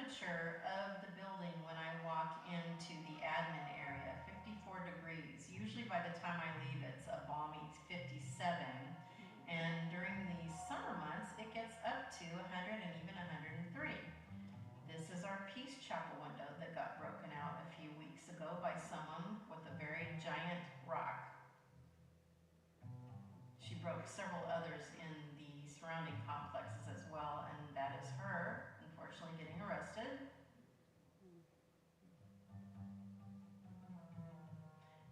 temperature of the building when I walk into the admin area, 54 degrees. Usually by the time I leave, it's a balmy 57. And during the summer months, it gets up to 100 and even 103. This is our Peace Chapel window that got broken out a few weeks ago by someone with a very giant rock. She broke several others in the surrounding complexes as well, and that is her, unfortunately, getting arrested.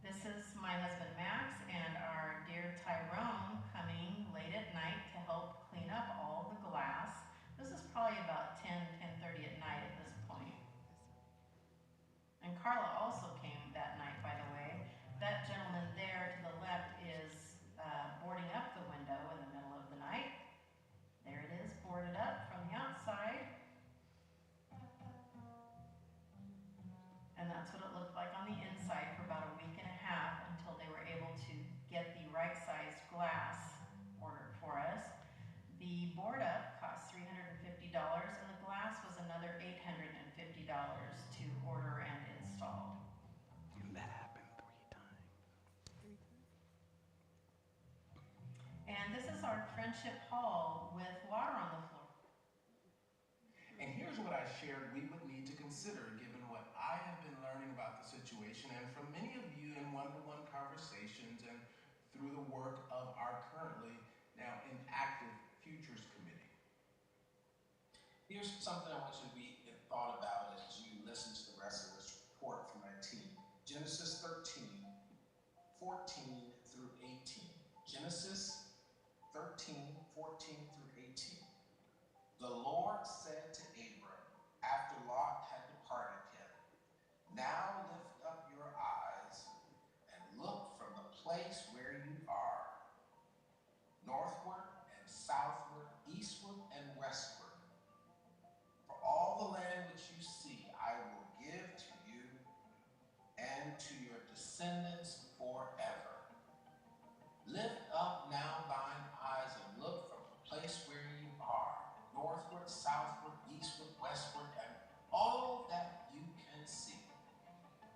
This is my husband Max and our dear Tyrone coming late at night to help clean up all the glass. This is probably about 10:30 at night at this point. And Carla also came that night, by the way. That gentleman there to the left is boarding up the window in the middle of the night. There it is, boarded up from the outside. And that's what it looked like on the inside for about a week and a half until they were able to get the right sized glass ordered for us. The board up cost $350 and the glass was another $850 to order and install. And that happened 3 times. And this is our Friendship Hall with water on the floor. And here's what I shared we would need to consider given what I have been learning about the situation and from many of you in one-to-one conversations and through the work of our currently now inactive Futures Committee. Here's something I want you to be in thought about as you listen to the rest of this report from my team. Genesis 13, 14 through 18. Genesis 13, 14 through 18. The Lord said to Abram, after Lot had departed him, now lift up your eyes and look from the place where you are, northward and southward, eastward and westward. For all the land which you see, I will give to you and to your descendants forever. Lift up now thine eyes and look from the place where you are, northward, southward, eastward, westward, and all that you can see.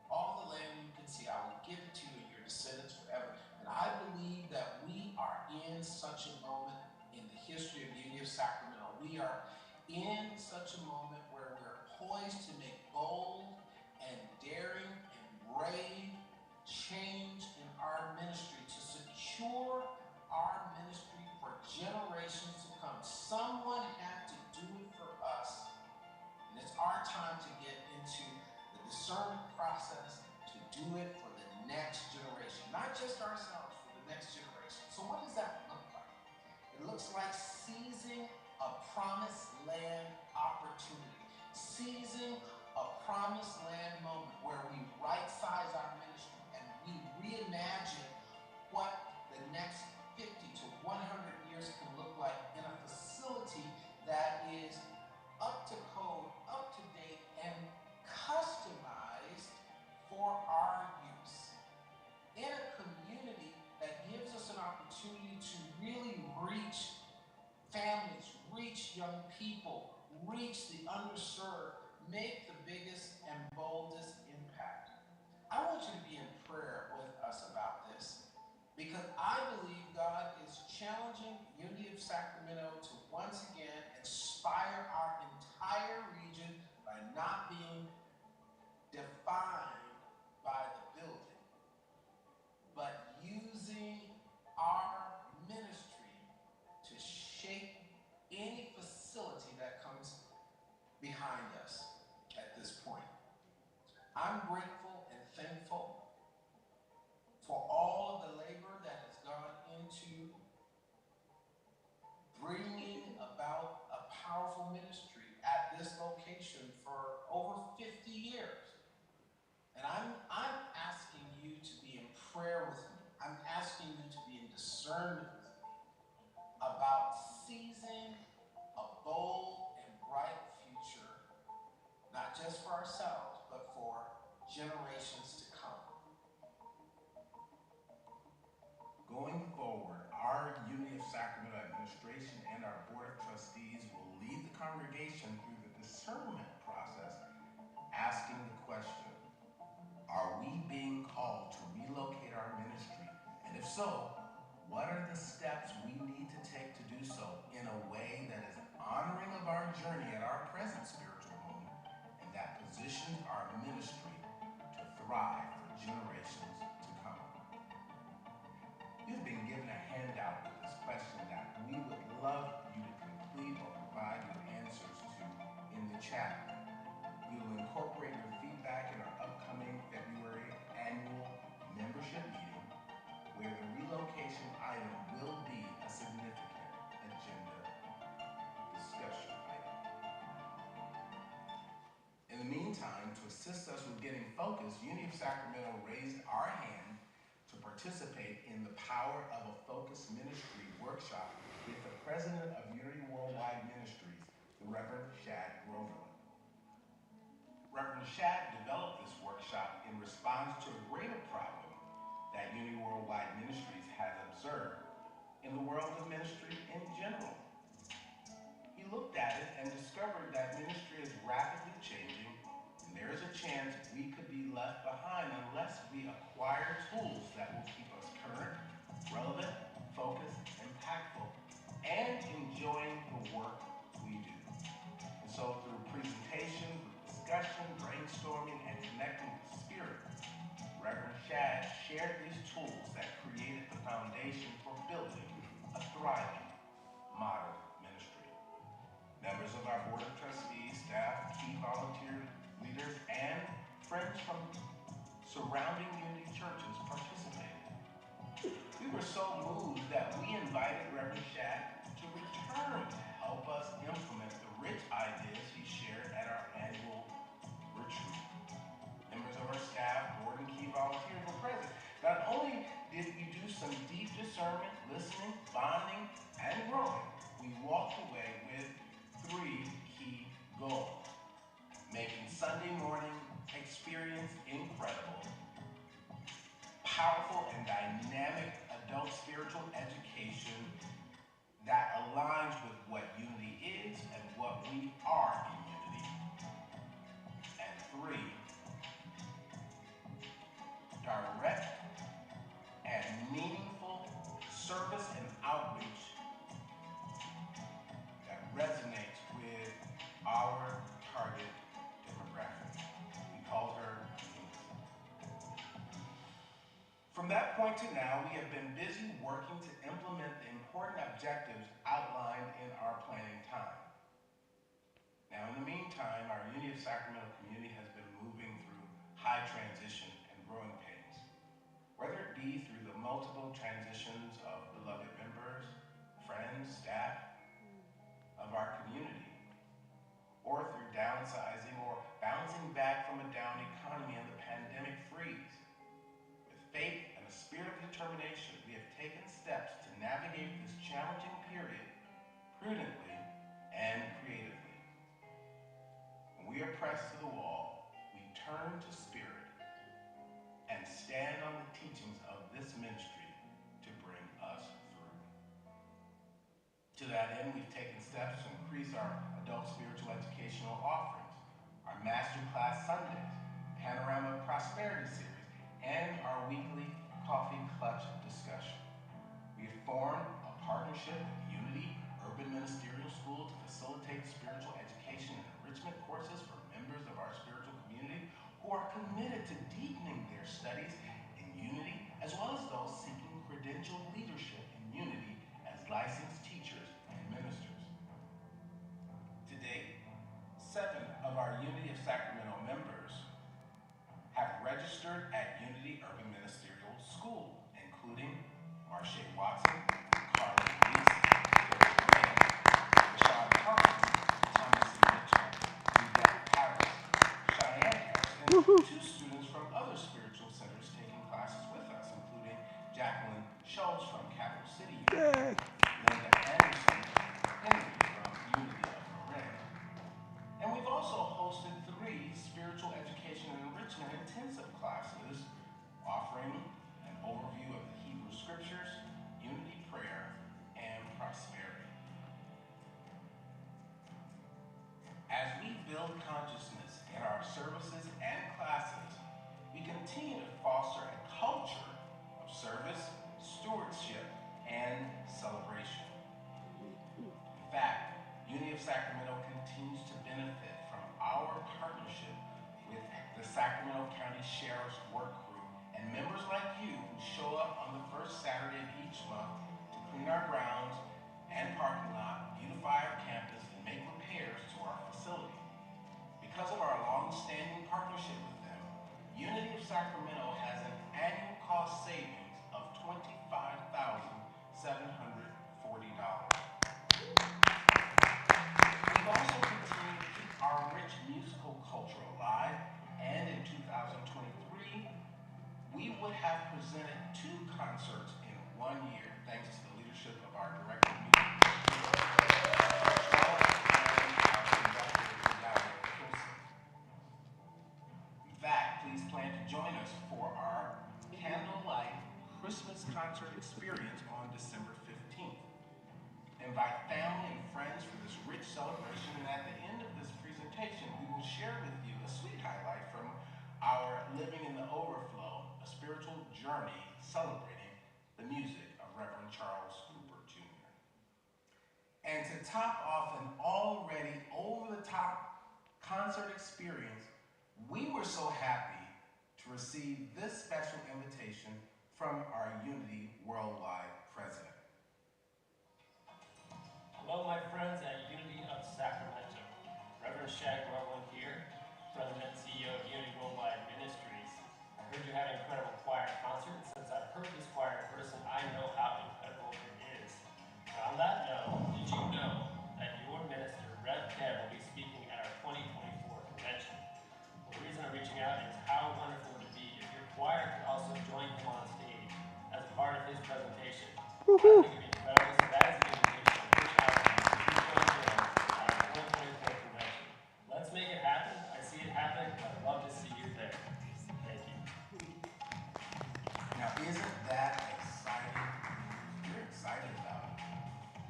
All the land you can see, I will give it to you and your descendants forever. And I believe that we are in such a moment in the history of the Unity of Sacramento. We are in such a moment where we're poised to make bold and daring and brave change in our ministry to secure our ministry for generations to come. Someone had to do it for us. And it's our time to get into the discernment process to do it for the next generation. Not just ourselves, for the next generation. So what does that look like? It looks like seizing a promised land opportunity. Seizing a promised land moment where we right-size our ministry and we reimagine what the next 50 to 100 years can look like in a facility that is up to code, up to date, and customized for our use. In a community that gives us an opportunity to really reach families, reach young people, reach the underserved, make the biggest and boldest impact. I want you to be in prayer with us about this, because I believe God is challenging Unity of Sacramento to once again inspire our entire region by not being defined by the building, but using our ministry to shape any facility that comes behind us at this point. I'm grateful and thankful for all of the labor that has gone into bringing about a powerful ministry at this location for over 50 years. And I'm asking you to be in prayer with me. I'm asking you to be in discernment with me about seizing a bold and bright future, not just for ourselves, but for generations to come. Going forward, our Unity of Sacramento administration and our Board of Trustees will lead the congregation through the discernment process so, what are the steps we need to take to do so in a way that is honoring of our journey at our present spiritual home and that positions our ministry to thrive for generations to come? You've been given a handout with this question that we would love you to complete or provide your answers to in the chat. We will incorporate your feedback in our upcoming February annual membership meeting, where the relocation item will be a significant agenda discussion item. In the meantime, to assist us with getting focused, Unity of Sacramento raised our hand to participate in the Power of a Focused Ministry workshop with the president of Unity Worldwide Ministries, the Reverend Shad Grover. Reverend Shad developed this workshop in response to a greater problem that Unity Worldwide Ministries has observed in the world of ministry in general. He looked at it and discovered that ministry is rapidly changing, and there is a chance we could be left behind unless we acquire tools that will keep us current, relevant, focused, impactful, and enjoying the work we do. And so through presentation, discussion, brainstorming, and connecting with spirit, Reverend Shad shared these tools that created the foundation for building a thriving modern ministry. Members of our Board of Trustees, staff, key volunteer leaders, and friends from surrounding Unity churches participated. We were so moved that we invited Reverend Shad to return to help us implement the rich ideas he shared at our annual retreat. Members of our staff, board, and key volunteers were present. Not only did we do some deep discernment, listening, bonding, and growing, we walked away with 3 key goals: making Sunday morning experience incredible, powerful and dynamic adult spiritual education that aligns with what unity is and what we are in unity, and 3, direct and meaningful service and outreach that resonates with our target demographic. We called her Unity. From that point to now, we have been busy working to implement the important objectives outlined in our planning time. Now, in the meantime, our Unity of Sacramento community has been moving through high transition and growing pains, whether it be through the multiple transitions of beloved members, friends, staff of our community, or through downsizing or bouncing back from a down economy and the pandemic freeze. With faith and a spirit of determination, we have taken steps to navigate this challenging period prudently and creatively. When we are pressed to the wall, we turn to spirit and stand on the teachings of this ministry to bring us through. To that end, we've taken steps to increase our adult spiritual educational offerings, our Masterclass Sundays, Panorama Prosperity Series, and our weekly Coffee Clutch discussion. We have formed a partnership with Unity Urban Ministerial School to facilitate spiritual education and enrichment courses for members of our spiritual community who are committed to deepening their studies in unity, as well as those seeking credentialed leadership in unity as licensed teachers and ministers. To date, 7 of our Unity of Sacramento members have registered at Unity Urban Ministerial School, including Marsha Watson, Carly Reese, Rashad Parker, Thomas E. Mitchell, Yvette Harris, Cheyenne Harris, and 2 students from other spiritual centers taking classes with us, including Jacqueline Schultz from Capital City Unity, Linda Anderson, Henry from Unity of Marin. And we've also hosted 3 spiritual education and enrichment intensive classes offering an overview of the Hebrew Scriptures, unity prayer, and prosperity. As we build consciousness in our services and classes, we continue to foster a culture of service, stewardship, of Sacramento continues to benefit from our partnership with the Sacramento County Sheriff's Work Group and members like you who show up on the first Saturday of each month to clean our grounds and parking lot, beautify our campus, and make repairs to our facility. Because of our long-standing partnership with them, Unity of Sacramento has an annual cost savings of $25,740. We've also continued to keep our rich musical culture alive, and in 2023, we would have presented 2 concerts in 1 year, thanks to the leadership of our director of music, Charles, and our conductor, Yahweh Wilson. In fact, please plan to join us for our candlelight Christmas concert experience on December 15th. Invite family and friends for this rich celebration, and at the end of this presentation, we will share with you a sweet highlight from our Living in the Overflow, a spiritual journey celebrating the music of Reverend Charles Cooper Jr. And to top off an already over-the-top concert experience, we were so happy to receive this special invitation from our Unity Worldwide president. Hello, my friends at Unity of Sacramento. Reverend Shag Rowland here, President and CEO of Unity Worldwide Ministries. I heard you had an incredible choir concert, and since I've heard this choir in person, I know how incredible it is. Now, on that note, did you know that your minister, Rev Kev, will be speaking at our 2024 convention? Well, the reason I'm reaching out is how wonderful would it be if your choir could also join him on stage as a part of his presentation. I think it'd be incredible, so that is an invitation. Let's make it happen. I see it happening. I'd love to see you there. Thank you. Now, isn't that exciting? We're excited about it.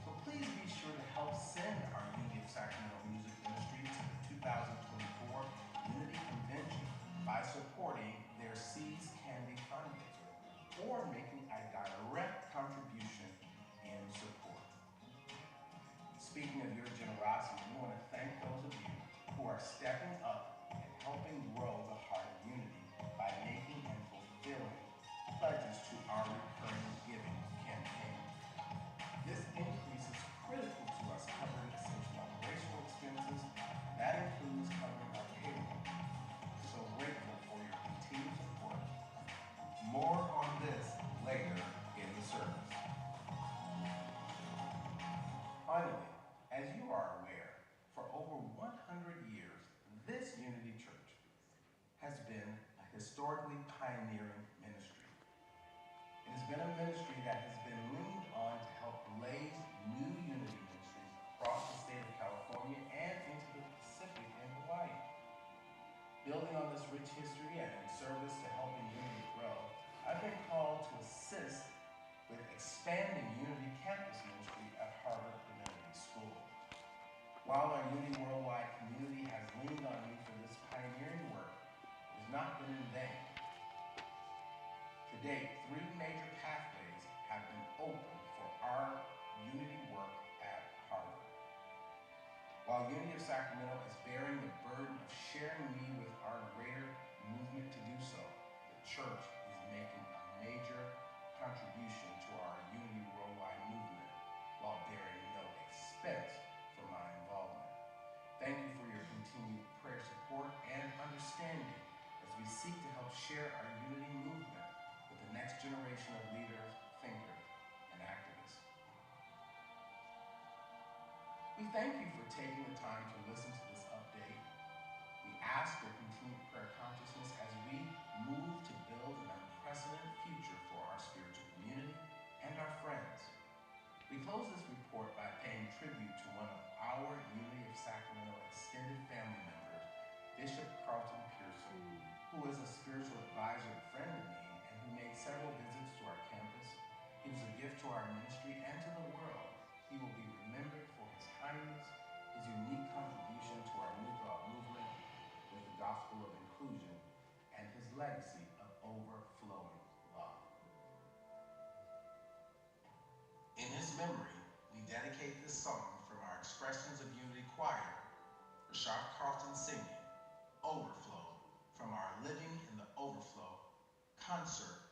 So please be sure to help send our Unity of Sacramento Music Ministry to the 2024 Unity Convention by supporting their Seeds Candy fundraiser or making a direct contribution in support. Speaking of your generosity, we want to thank those of you who are stepping up and helping grow the heart of Unity by making and fulfilling pledges to our recurring giving campaign. This increase is critical to us covering essential operational expenses. That includes covering our payroll. So grateful for your continued support. More on this later in the service. Finally, as you are aware, for over 100 years, this Unity Church has been a historically pioneering ministry. It has been a ministry that has been leaned on to help blaze new Unity ministries across the state of California and into the Pacific and Hawaii. Building on this rich history and in service to helping Unity grow, I've been called to assist with expanding Unity campus ministry at Harvard Divinity School. While our Unity Worldwide community has leaned on me for this pioneering work, it has not been in vain. To date, 3 major pathways have been opened for our Unity work at Harvard. While Unity of Sacramento is bearing the burden of sharing me with our greater movement to do so, the church is making a major contribution to our Unity Worldwide movement while bearing no expense for my involvement. Thank you for your continued prayer support and understanding as we seek to help share our Unity movement with the next generation of leaders, thinkers, and activists. We thank you for taking the time to listen to this update. We ask for continued prayer consciousness as we move to build an unprecedented future for our spiritual community and our friends. We close this report by paying tribute to one of our Unity of Sacramento extended family members, Bishop Carlton Pearson, who is a spiritual advisor and friend of me and who made several visits to our campus. He was a gift to our ministry and to the world. He will be remembered for his kindness, his unique contribution to our New Thought movement with the gospel of inclusion, and his legacy of overflowing love. In his memory, we dedicate this song from our Expressions of Unity Choir, Rashard Carlton singing Overflow from our Living in the Overflow concert.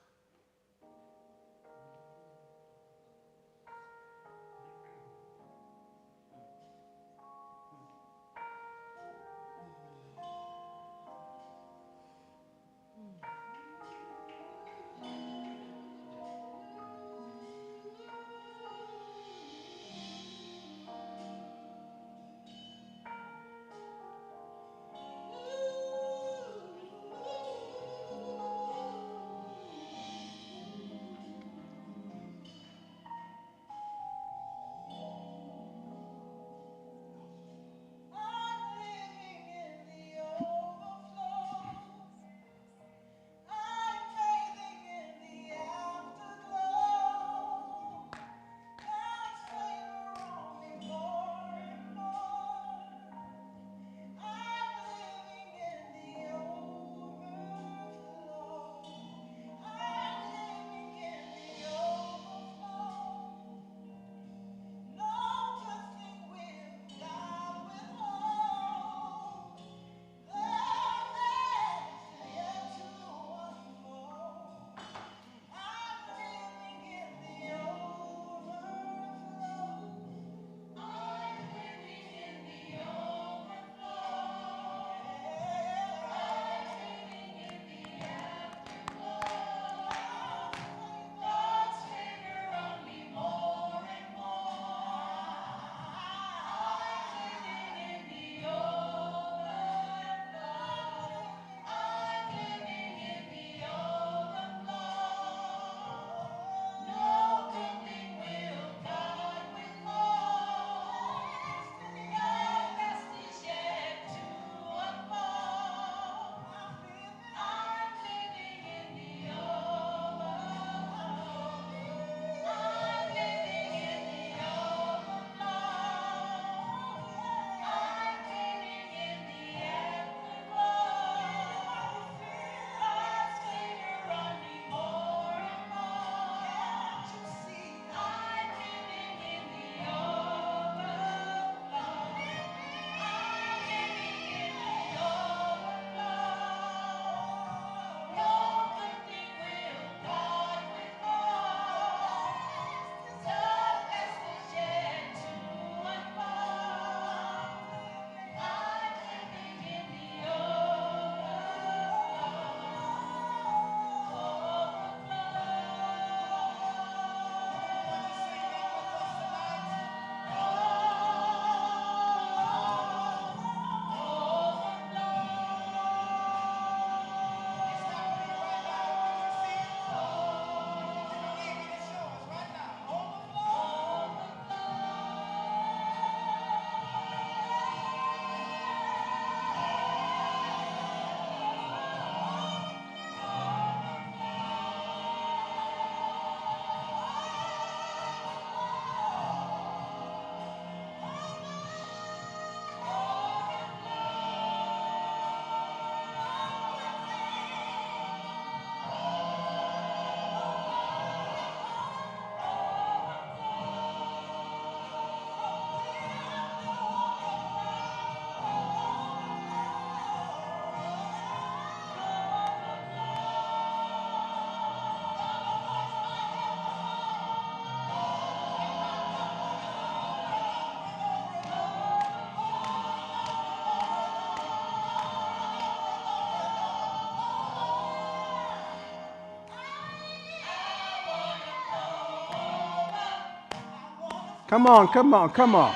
Come on, come on, come on.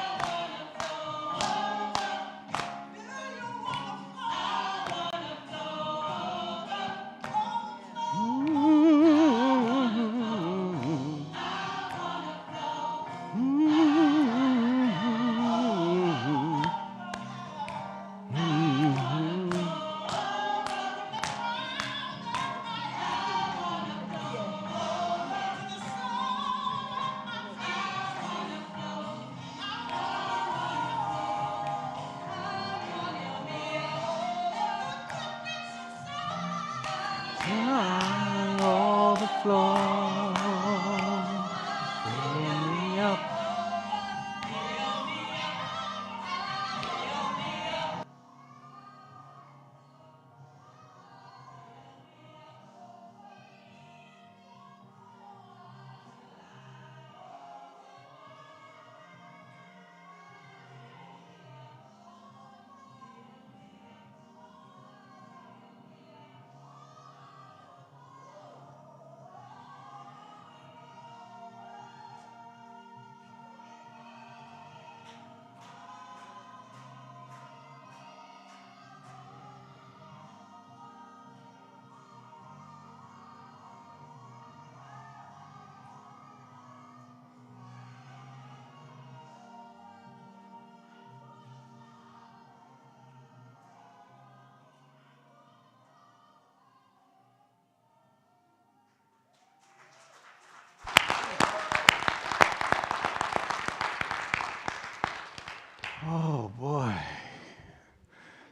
Oh boy.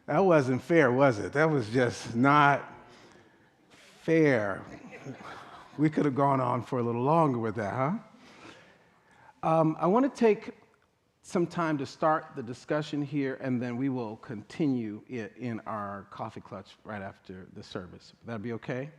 That wasn't fair, was it? That was just not fair. We could have gone on for a little longer with that, huh? I want to take some time to start the discussion here, and then we will continue it in our coffee clutch right after the service. That'd be okay?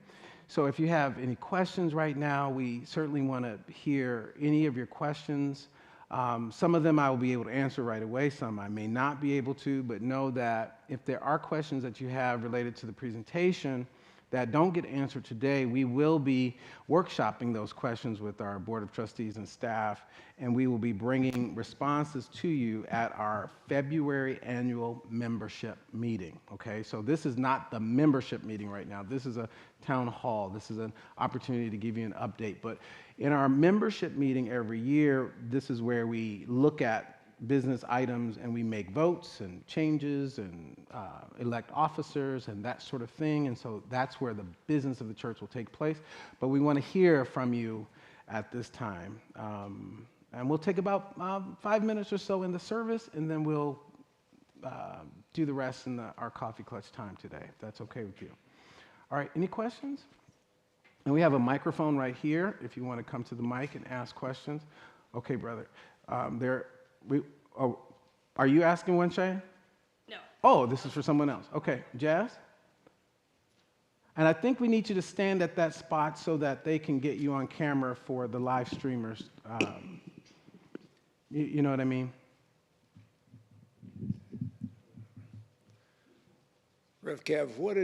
So if you have any questions right now, we certainly want to hear any of your questions. Some of them I will be able to answer right away, some I may not be able to, but know that if there are questions that you have related to the presentation that don't get answered today, we will be workshopping those questions with our Board of Trustees and staff, and we will be bringing responses to you at our February annual membership meeting, okay? So this is not the membership meeting right now. This is a town hall. This is an opportunity to give you an update. But in our membership meeting every year, this is where we look at business items and we make votes and changes and elect officers and that sort of thing. And so that's where the business of the church will take place. But we want to hear from you at this time. And we'll take about 5 minutes or so in the service, and then we'll do the rest in our coffee clutch time today, if that's okay with you. All right, any questions? And we have a microphone right here if you want to come to the mic and ask questions. Okay, brother. Are you asking one, Shay? No. Oh, this is for someone else. Okay, Jazz? And I think we need you to stand at that spot so that they can get you on camera for the live streamers. You know what I mean? Rev Kev, what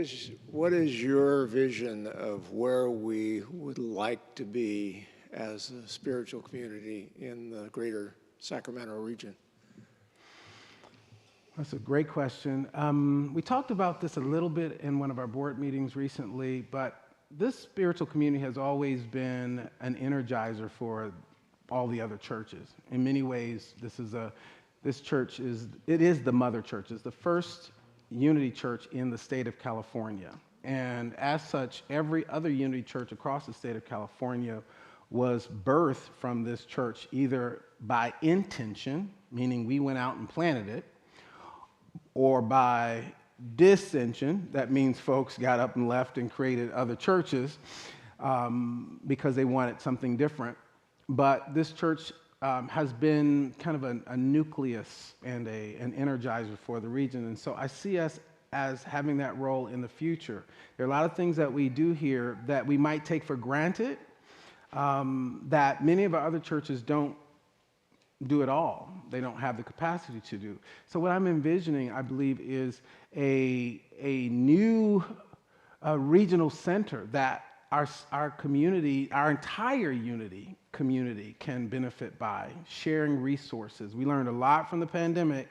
is your vision of where we would like to be as a spiritual community in the greater Sacramento region? That's a great question. We talked about this a little bit in one of our board meetings recently, but this spiritual community has always been an energizer for all the other churches. In many ways, this church is the mother church. It's the first unity church in the state of California. And as such, every other unity church across the state of California was birthed from this church either by intention, meaning we went out and planted it, or by dissension, that means folks got up and left and created other churches because they wanted something different. But this church has been kind of a nucleus and an energizer for the region. And so I see us as having that role in the future. There are a lot of things that we do here that we might take for granted that many of our other churches don't do it all. They don't have the capacity to do. So what I'm envisioning, I believe, is a new regional center that our community, our entire unity community can benefit by, sharing resources. We learned a lot from the pandemic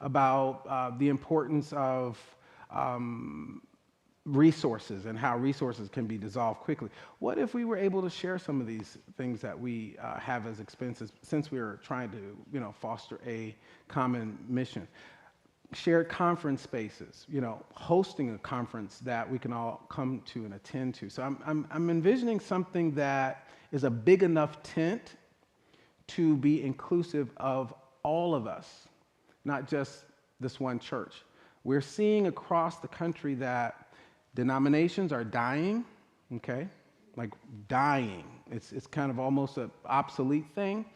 about the importance of resources and how resources can be dissolved quickly. What if we were able to share some of these things that we have as expenses, since we are trying to, foster a common mission? Shared conference spaces, hosting a conference that we can all come to and attend to. So I'm envisioning something that is a big enough tent to be inclusive of all of us, not just this one church. We're seeing across the country that denominations are dying, okay? Like dying. It's kind of almost an obsolete thing.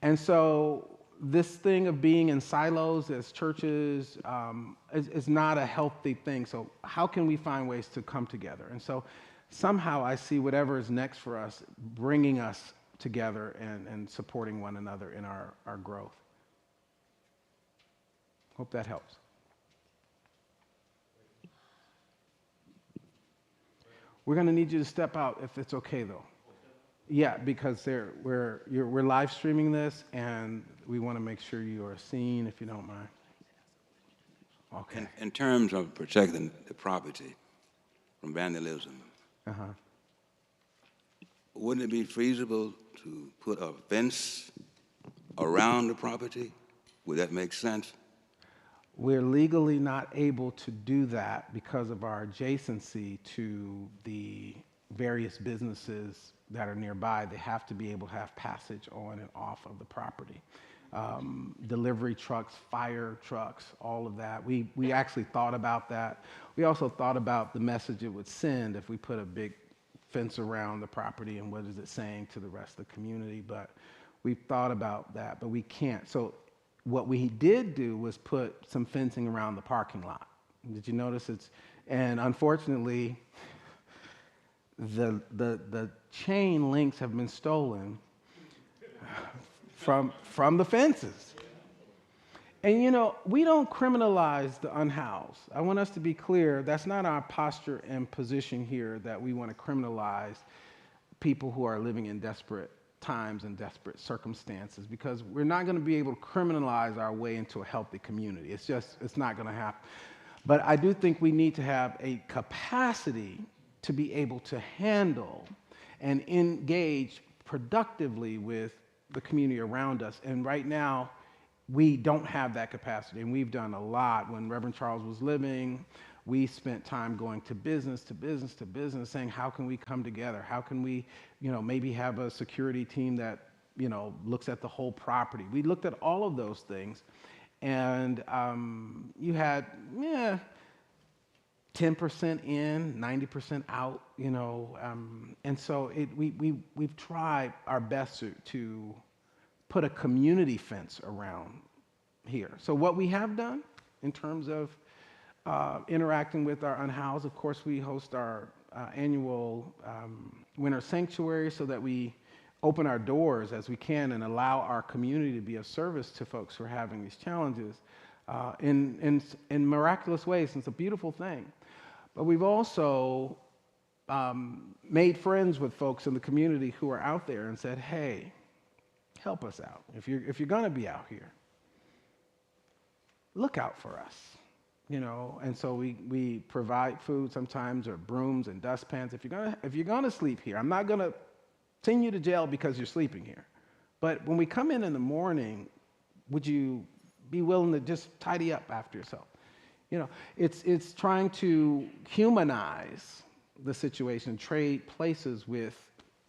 And so this thing of being in silos as churches is not a healthy thing. So how can we find ways to come together? And so somehow I see whatever is next for us bringing us together and supporting one another in our growth. Hope that helps. We're going to need you to step out if it's okay, though. Yeah, because we're live streaming this, and we want to make sure you are seen, if you don't mind. Okay. In terms of protecting the property from vandalism, wouldn't it be feasible to put a fence around the property? Would that make sense? We're legally not able to do that because of our adjacency to the various businesses that are nearby. They have to be able to have passage on and off of the property. delivery trucks, fire trucks, all of that. We actually thought about that. We also thought about the message it would send if we put a big fence around the property and what is it saying to the rest of the community. But we thought about that, but we can't. So what we did do was put some fencing around the parking lot. Did you notice and unfortunately, the chain links have been stolen from the fences. And you know, we don't criminalize the unhoused. I want us to be clear, that's not our posture and position here, that we want to criminalize people who are living in desperate times and desperate circumstances, because we're not going to be able to criminalize our way into a healthy community. It's not going to happen. But I do think we need to have a capacity to be able to handle and engage productively with the community around us. And right now, we don't have that capacity. And we've done a lot. When Reverend Charles was living, we spent time going to business, saying, how can we come together? How can we, maybe have a security team that, looks at the whole property? We looked at all of those things. And you had 10% in, 90% out, and so we've tried our best to put a community fence around here. So what we have done in terms of interacting with our unhoused, of course, we host our annual winter sanctuary so that we open our doors as we can and allow our community to be of service to folks who are having these challenges in miraculous ways. And it's a beautiful thing. But we've also made friends with folks in the community who are out there and said, hey, help us out. If you're going to be out here, look out for us. And so we provide food sometimes, or brooms and dustpans. If you're gonna sleep here, I'm not gonna send you to jail because you're sleeping here. But when we come in the morning, would you be willing to just tidy up after yourself? It's trying to humanize the situation, trade places with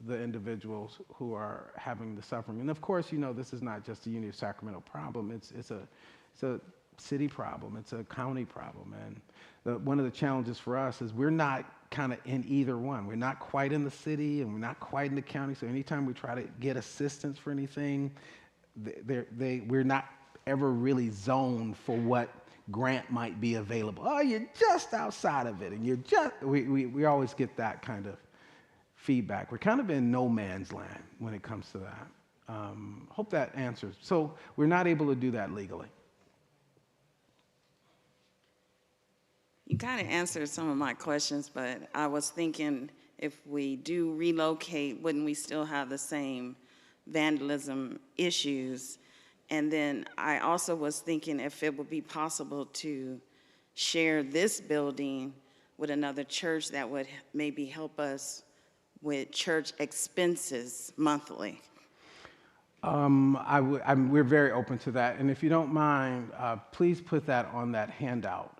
the individuals who are having the suffering. And of course, this is not just a Unity of Sacramento problem. It's a city problem. It's a county problem. And one of the challenges for us is we're not kind of in either one. We're not quite in the city and we're not quite in the county. So anytime we try to get assistance for anything, we're not ever really zoned for what grant might be available. Oh, you're just outside of it, and we always get that kind of feedback. We're kind of in no man's land when it comes to that. Hope that answers. So we're not able to do that legally. You kind of answered some of my questions, but I was thinking, if we do relocate, wouldn't we still have the same vandalism issues? And then I also was thinking if it would be possible to share this building with another church that would maybe help us with church expenses monthly. We're very open to that. And if you don't mind, please put that on that handout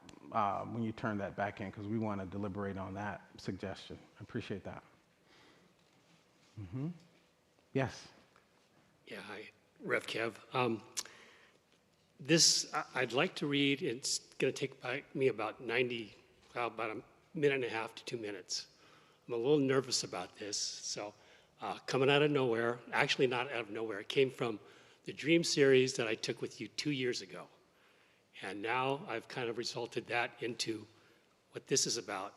when you turn that back in, because we want to deliberate on that suggestion. I appreciate that. Yes. Yeah, hi, Rev Kev. I'd like to read. It's going to take me about a minute and a half to 2 minutes. I'm a little nervous about this. So coming out of nowhere, actually not out of nowhere, it came from the Dream series that I took with you 2 years ago. And now I've kind of resulted that into what this is about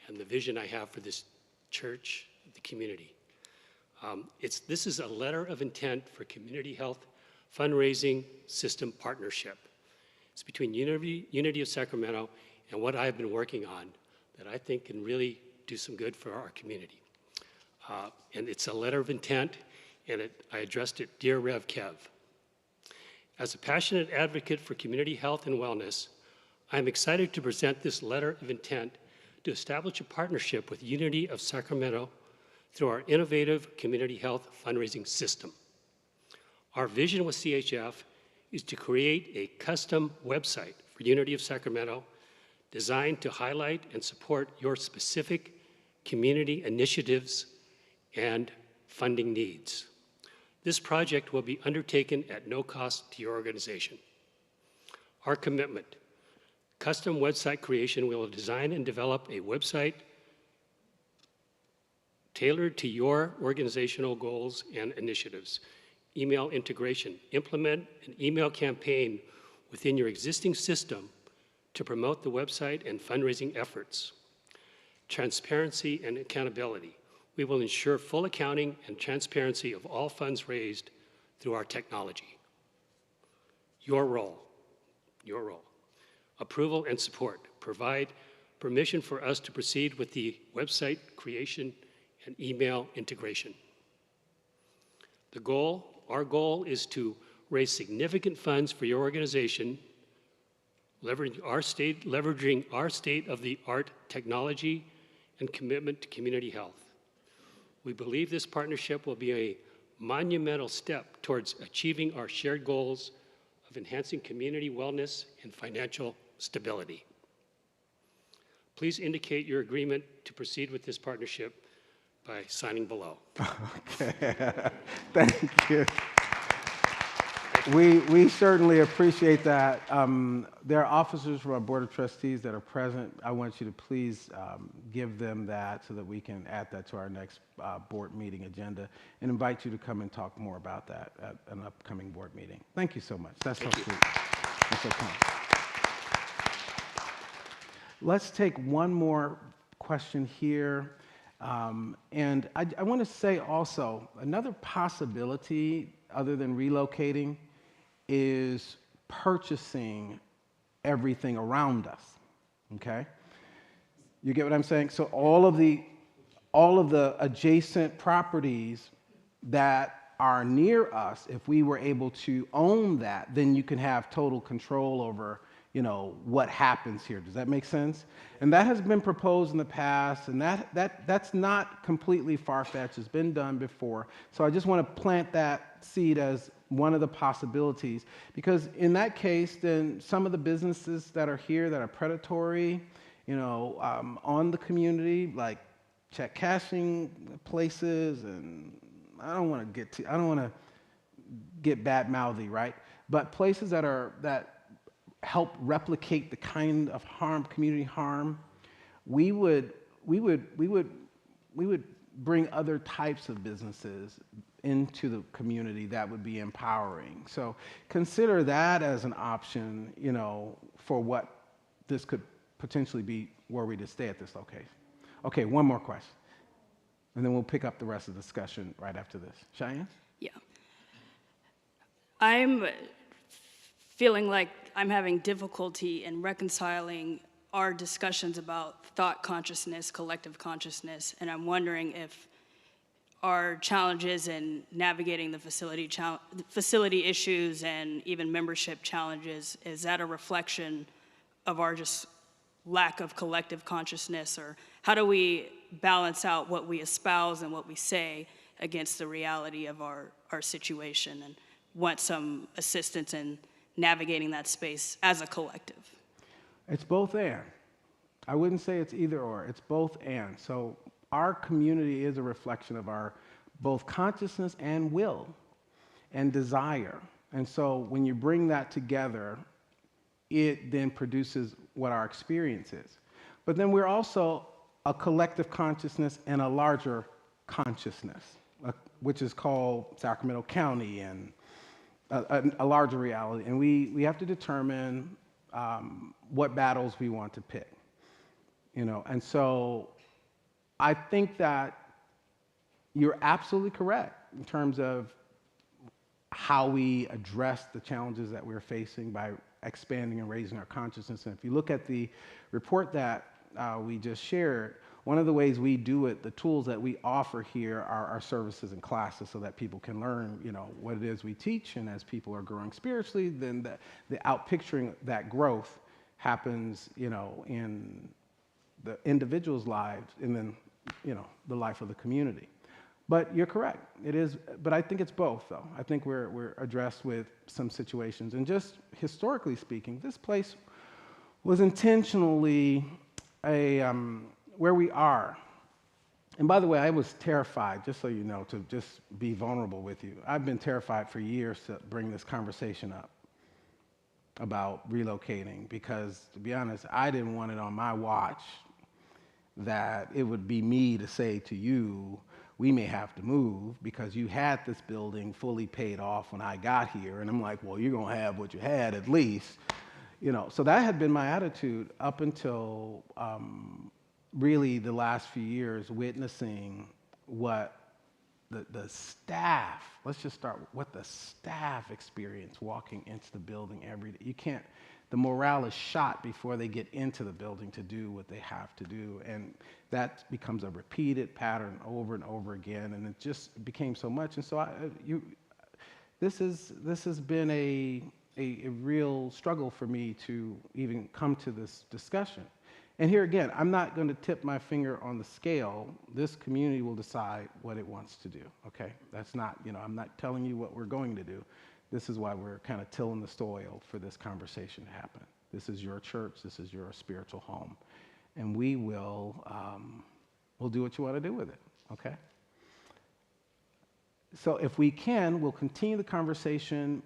and the vision I have for this church, the community. This is a letter of intent for community health fundraising system partnership. It's between Unity of Sacramento and what I've been working on that I think can really do some good for our community. And it's a letter of intent, and I addressed it, Dear Rev Kev. As a passionate advocate for community health and wellness, I am excited to present this letter of intent to establish a partnership with Unity of Sacramento through our innovative community health fundraising system. Our vision with CHF is to create a custom website for Unity of Sacramento designed to highlight and support your specific community initiatives and funding needs. This project will be undertaken at no cost to your organization. Our commitment: custom website creation. We will design and develop a website tailored to your organizational goals and initiatives. Email integration. Implement an email campaign within your existing system to promote the website and fundraising efforts. Transparency and accountability. We will ensure full accounting and transparency of all funds raised through our technology. Your role. Approval and support. Provide permission for us to proceed with the website creation and email integration. Our goal is to raise significant funds for your organization, leveraging our state-of-the-art technology and commitment to community health. We believe this partnership will be a monumental step towards achieving our shared goals of enhancing community wellness and financial stability. Please indicate your agreement to proceed with this partnership by signing below. Okay, thank you. We certainly appreciate that. There are officers from our Board of Trustees that are present. I want you to please give them that so that we can add that to our next board meeting agenda and invite you to come and talk more about that at an upcoming board meeting. Thank you so much. That's so sweet. That's so kind. Let's take one more question here. And I want to say also, another possibility other than relocating is purchasing everything around us, okay? You get what I'm saying? So all of the adjacent properties that are near us, if we were able to own that, then you can have total control over, what happens here. Does that make sense? And that has been proposed in the past, and that's not completely far-fetched. It's been done before. So I just want to plant that seed as one of the possibilities, because in that case, then some of the businesses that are here that are predatory, on the community, like check cashing places, and I don't want to get bad-mouthy, right? But places that help replicate the kind of community harm, we would bring other types of businesses into the community that would be empowering. So consider that as an option, for what this could potentially be were we to stay at this location. Okay, one more question, and then we'll pick up the rest of the discussion right after this. Cheyenne? Yeah. I'm feeling like I'm having difficulty in reconciling our discussions about thought consciousness, collective consciousness, and I'm wondering if our challenges in navigating the facility issues and even membership challenges, is that a reflection of our just lack of collective consciousness, or how do we balance out what we espouse and what we say against the reality of our situation, and want some assistance in navigating that space as a collective? It's both and. I wouldn't say it's either or, it's both and. So our community is a reflection of our both consciousness and will and desire. And so when you bring that together, it then produces what our experience is. But then we're also a collective consciousness and a larger consciousness, which is called Sacramento County, and a larger reality. And we have to determine what battles we want to pick. And so I think that you're absolutely correct in terms of how we address the challenges that we're facing by expanding and raising our consciousness. And if you look at the report that we just shared, one of the ways we do it, the tools that we offer here are our services and classes, so that people can learn, what it is we teach. And as people are growing spiritually, then the outpicturing that growth happens, in the individual's lives, and then, the life of the community. But you're correct. It is, but I think it's both, though. I think we're addressed with some situations. And just historically speaking, this place was intentionally where we are And by the way, I was terrified, just so you know, to just be vulnerable with you. I've been terrified for years to bring this conversation up about relocating because, to be honest, I didn't want it on my watch that it would be me to say to you, we may have to move because you had this building fully paid off when I got here. And I'm like, well, you're going to have what you had at least. You know, so that had been my attitude up until really the last few years, witnessing what the staff, let's just start with what the staff experience walking into the building every day. You can't, the morale is shot before they get into the building to do what they have to do. And that becomes a repeated pattern over and over again. And it just became so much. And so this has been a real struggle for me to even come to this discussion. And here again, I'm not going to tip my finger on the scale. This community will decide what it wants to do, okay? That's not, I'm not telling you what we're going to do. This is why we're kind of tilling the soil for this conversation to happen. This is your church. This is your spiritual home. And we will we'll do what you want to do with it, okay? So if we can, we'll continue the conversation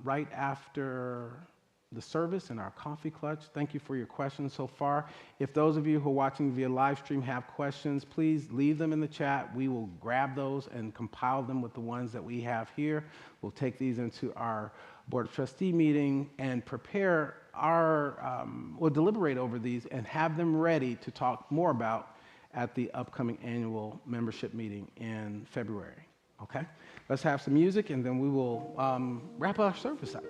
right after the service and our coffee clutch. Thank you for your questions so far. If those of you who are watching via live stream have questions, please leave them in the chat. We will grab those and compile them with the ones that we have here. We'll take these into our Board of Trustee meeting and prepare we'll deliberate over these and have them ready to talk more about at the upcoming annual membership meeting in February. Okay? Let's have some music and then we will wrap our service up.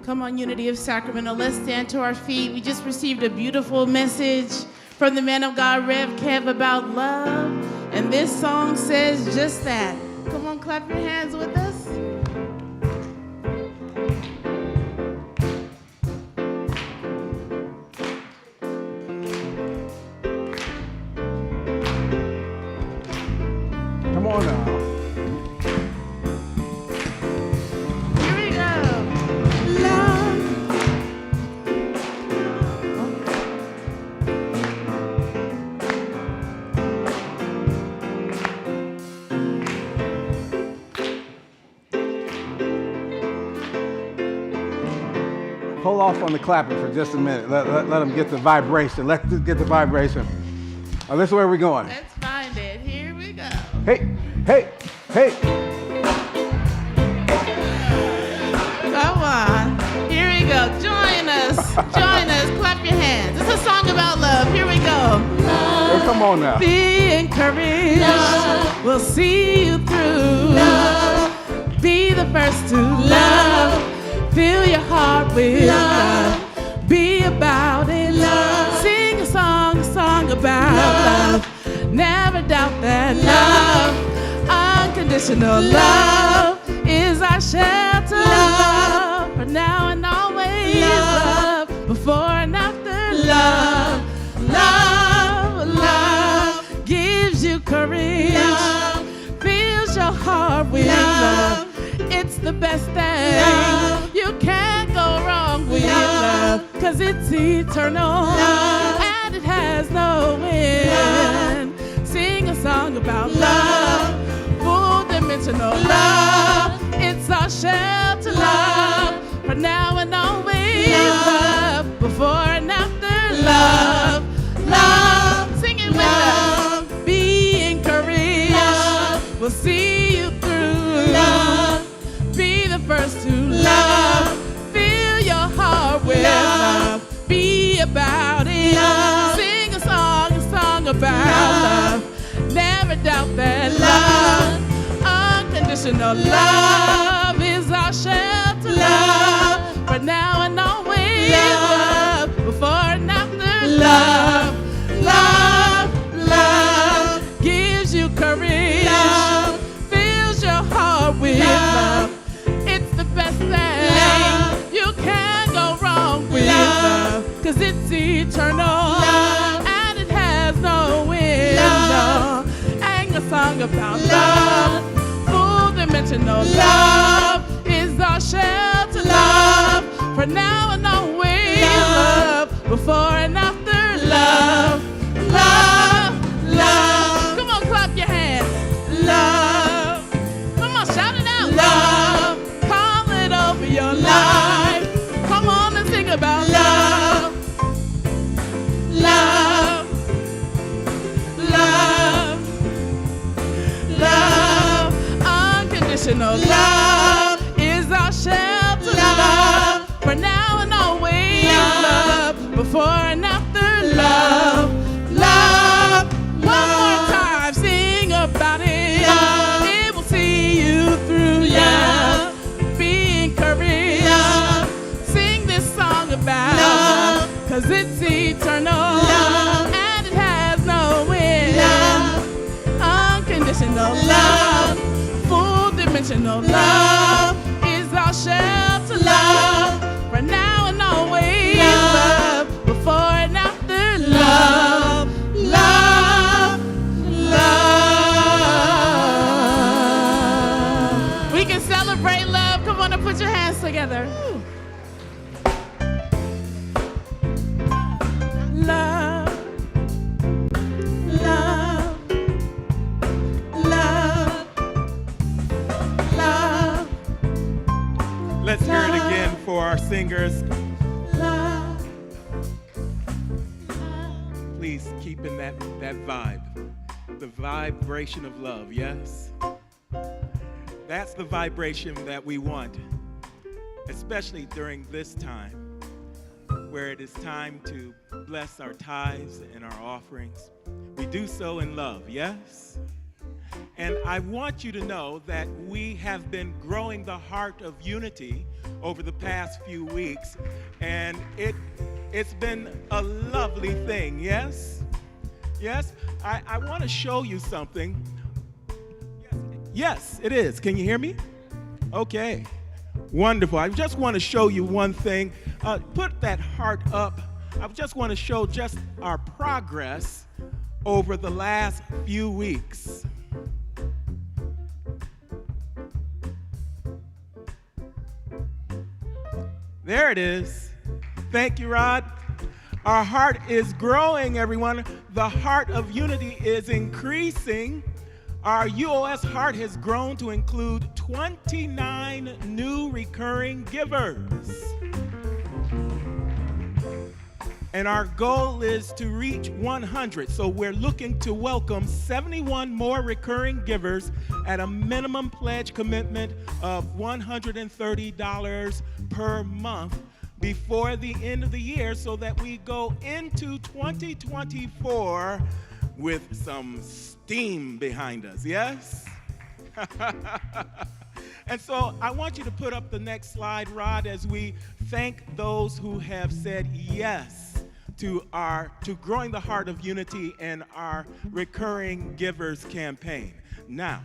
Come on, Unity of Sacramento, let's stand to our feet. We just received a beautiful message from the man of God, Rev Kev, about love. And this song says just that. Come on, clap your hands with us. Come on now. Hold off on the clapping for just a minute. Let them get the vibration. Let's get the vibration. Oh, this is where we're going. Let's find it. Here we go. Hey, hey, hey. Come on. Here we go. Join us. Join us. Clap your hands. It's a song about love. Here we go. Love. Come on now. Be encouraged. Love. We'll see you through. Love. Be the first to love. Fill your heart with love. Be about it. Love. Sing a song about love. Never doubt that love. Unconditional love is our shelter. Love. For now and always. Love. Before and after. Love. Love gives you courage. Love. Fills your heart with love. It's the best thing. Love. You can't go wrong with love, 'cause it's eternal. Love. And it has no end. Love. Sing a song about love. Full dimensional love. It's our shelter. Love. For now and always. Love. Before and after. Love. Sing it with us. Be encouraged. Love. We'll see you through. Love. Be the first to love. Fill your heart with love. Be about it. Love. Sing a song about love. Never doubt that love. Unconditional love is our shelter. love, for now and always, love, before and after, love, love, love, gives you courage, love, fills your heart with love. It's the best thing, love, you can't go wrong with love, 'cause it's eternal, love, and it has no end. Love, ain't a song about love, full dimensional love is our shelter, love, for now and always, love, before and after, love, love, love. Come on, clap your hands. Love. Come on, shout it out. Love. Call it over your life. Come on and sing about love. Love. Love. Love. Unconditional love is our shelter, love, for now and always, love, before and after, love, love. One more time, sing about it. Love. It will see you through. Yeah. Be encouraged. Love. Sing this song about love, 'cause it's eternal, love, and it has no end. Love. Unconditional love, full dimensional love is our shelter, love, for now and always, love, before and after, love, love, love. We can celebrate love. Come on and put your hands together. Love, love, love, love. Let's hear it again for our singers. Love. Please keep in that vibe. The vibration of love, yes? That's the vibration that we want, especially during this time where it is time to bless our tithes and our offerings. We do so in love, yes? And I want you to know that we have been growing the heart of unity over the past few weeks, and it's been a lovely thing, yes? Yes? I want to show you something. Yes, it is. Can you hear me? Okay. Wonderful. I just want to show you one thing. Put that heart up. I just want to show just our progress over the last few weeks. There it is. Thank you, Rod. Our heart is growing, everyone. The heart of unity is increasing. Our UOS heart has grown to include 29 new recurring givers. And our goal is to reach 100. So we're looking to welcome 71 more recurring givers at a minimum pledge commitment of $130 per month before the end of the year, so that we go into 2024 with some steam behind us, yes? And so I want you to put up the next slide, Rod, as we thank those who have said yes to growing the heart of unity and our recurring givers campaign. Now,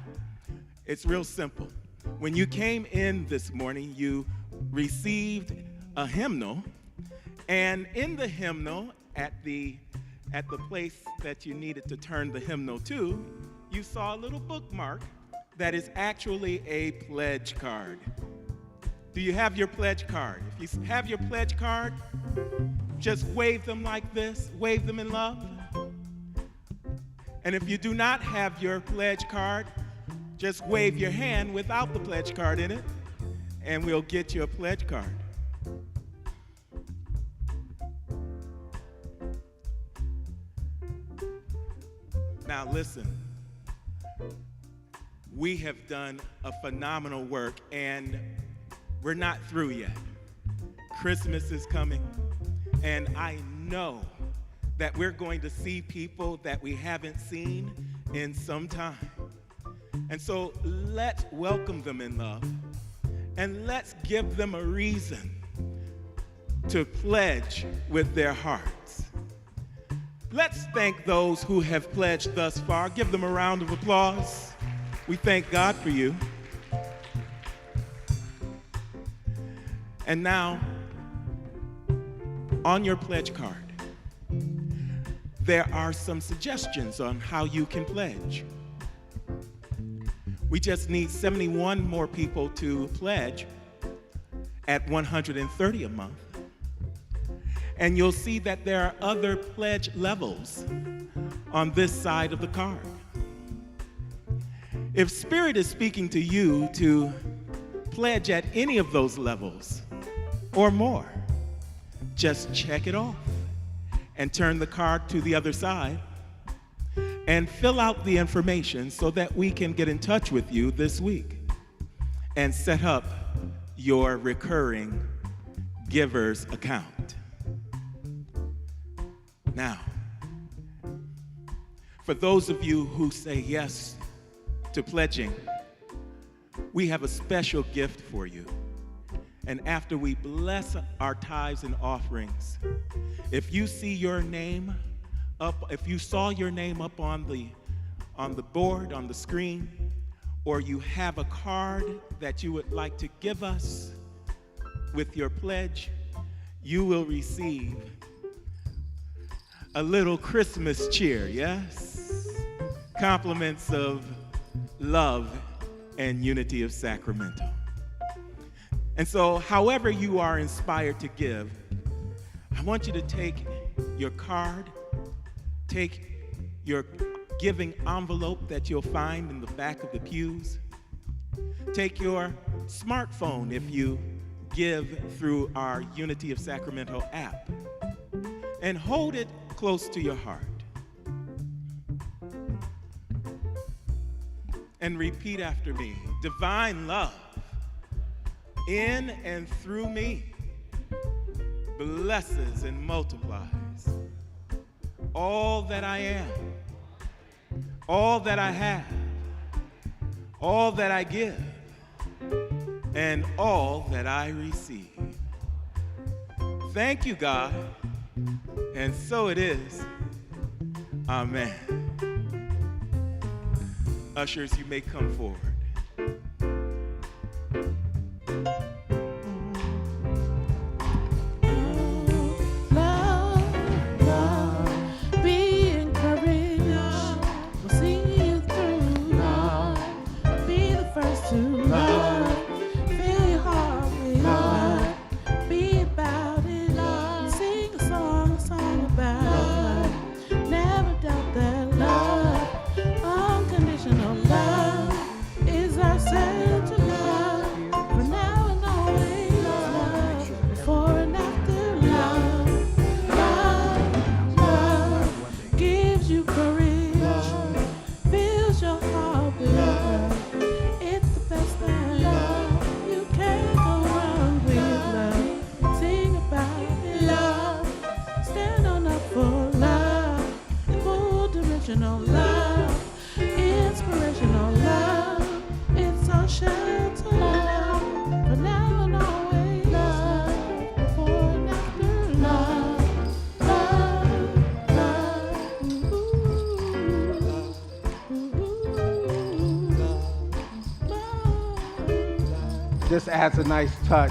it's real simple. When you came in this morning, you received a hymnal, and in the hymnal, at the place that you needed to turn the hymnal to, you saw a little bookmark that is actually a pledge card. Do you have your pledge card? If you have your pledge card, just wave them like this, wave them in love. And if you do not have your pledge card, just wave your hand without the pledge card in it, and we'll get you a pledge card. Now listen, we have done a phenomenal work, and we're not through yet. Christmas is coming, and I know that we're going to see people that we haven't seen in some time. And so let's welcome them in love, And let's give them a reason to pledge with their hearts. Let's thank those who have pledged thus far. Give them a round of applause. We thank God for you. And now, on your pledge card, there are some suggestions on how you can pledge. We just need 71 more people to pledge at $130 a month. And you'll see that there are other pledge levels on this side of the card. If Spirit is speaking to you to pledge at any of those levels or more, just check it off and turn the card to the other side and fill out the information so that we can get in touch with you this week and set up your recurring givers account. Now, for those of you who say yes to pledging, we have a special gift for you. And after we bless our tithes and offerings, if you see your name up, if you saw your name up on the board, on the screen, or you have a card that you would like to give us with your pledge, you will receive a little Christmas cheer, yes? Compliments of love and unity of Sacramento. And so, however you are inspired to give, I want you to take your card, take your giving envelope that you'll find in the back of the pews, take your smartphone if you give through our Unity of Sacramento app, and hold it close to your heart. And repeat after me. Divine love in and through me blesses and multiplies all that I am, all that I have, all that I give, and all that I receive. Thank you, God, and so it is. Amen. Ushers, you may come forward. This adds a nice touch.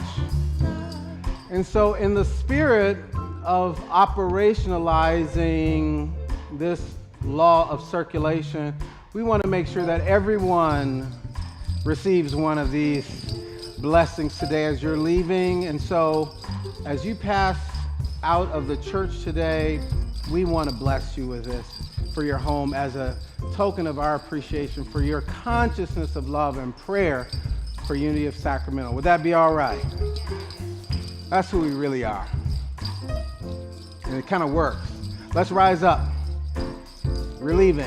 And so in the spirit of operationalizing this law of circulation, we want to make sure that everyone receives one of these blessings today as you're leaving. And so as you pass out of the church today, we want to bless you with this for your home as a token of our appreciation for your consciousness of love and prayer for Unity of Sacramento. Would that be all right? That's who we really are. And it kind of works. Let's rise up. We're leaving.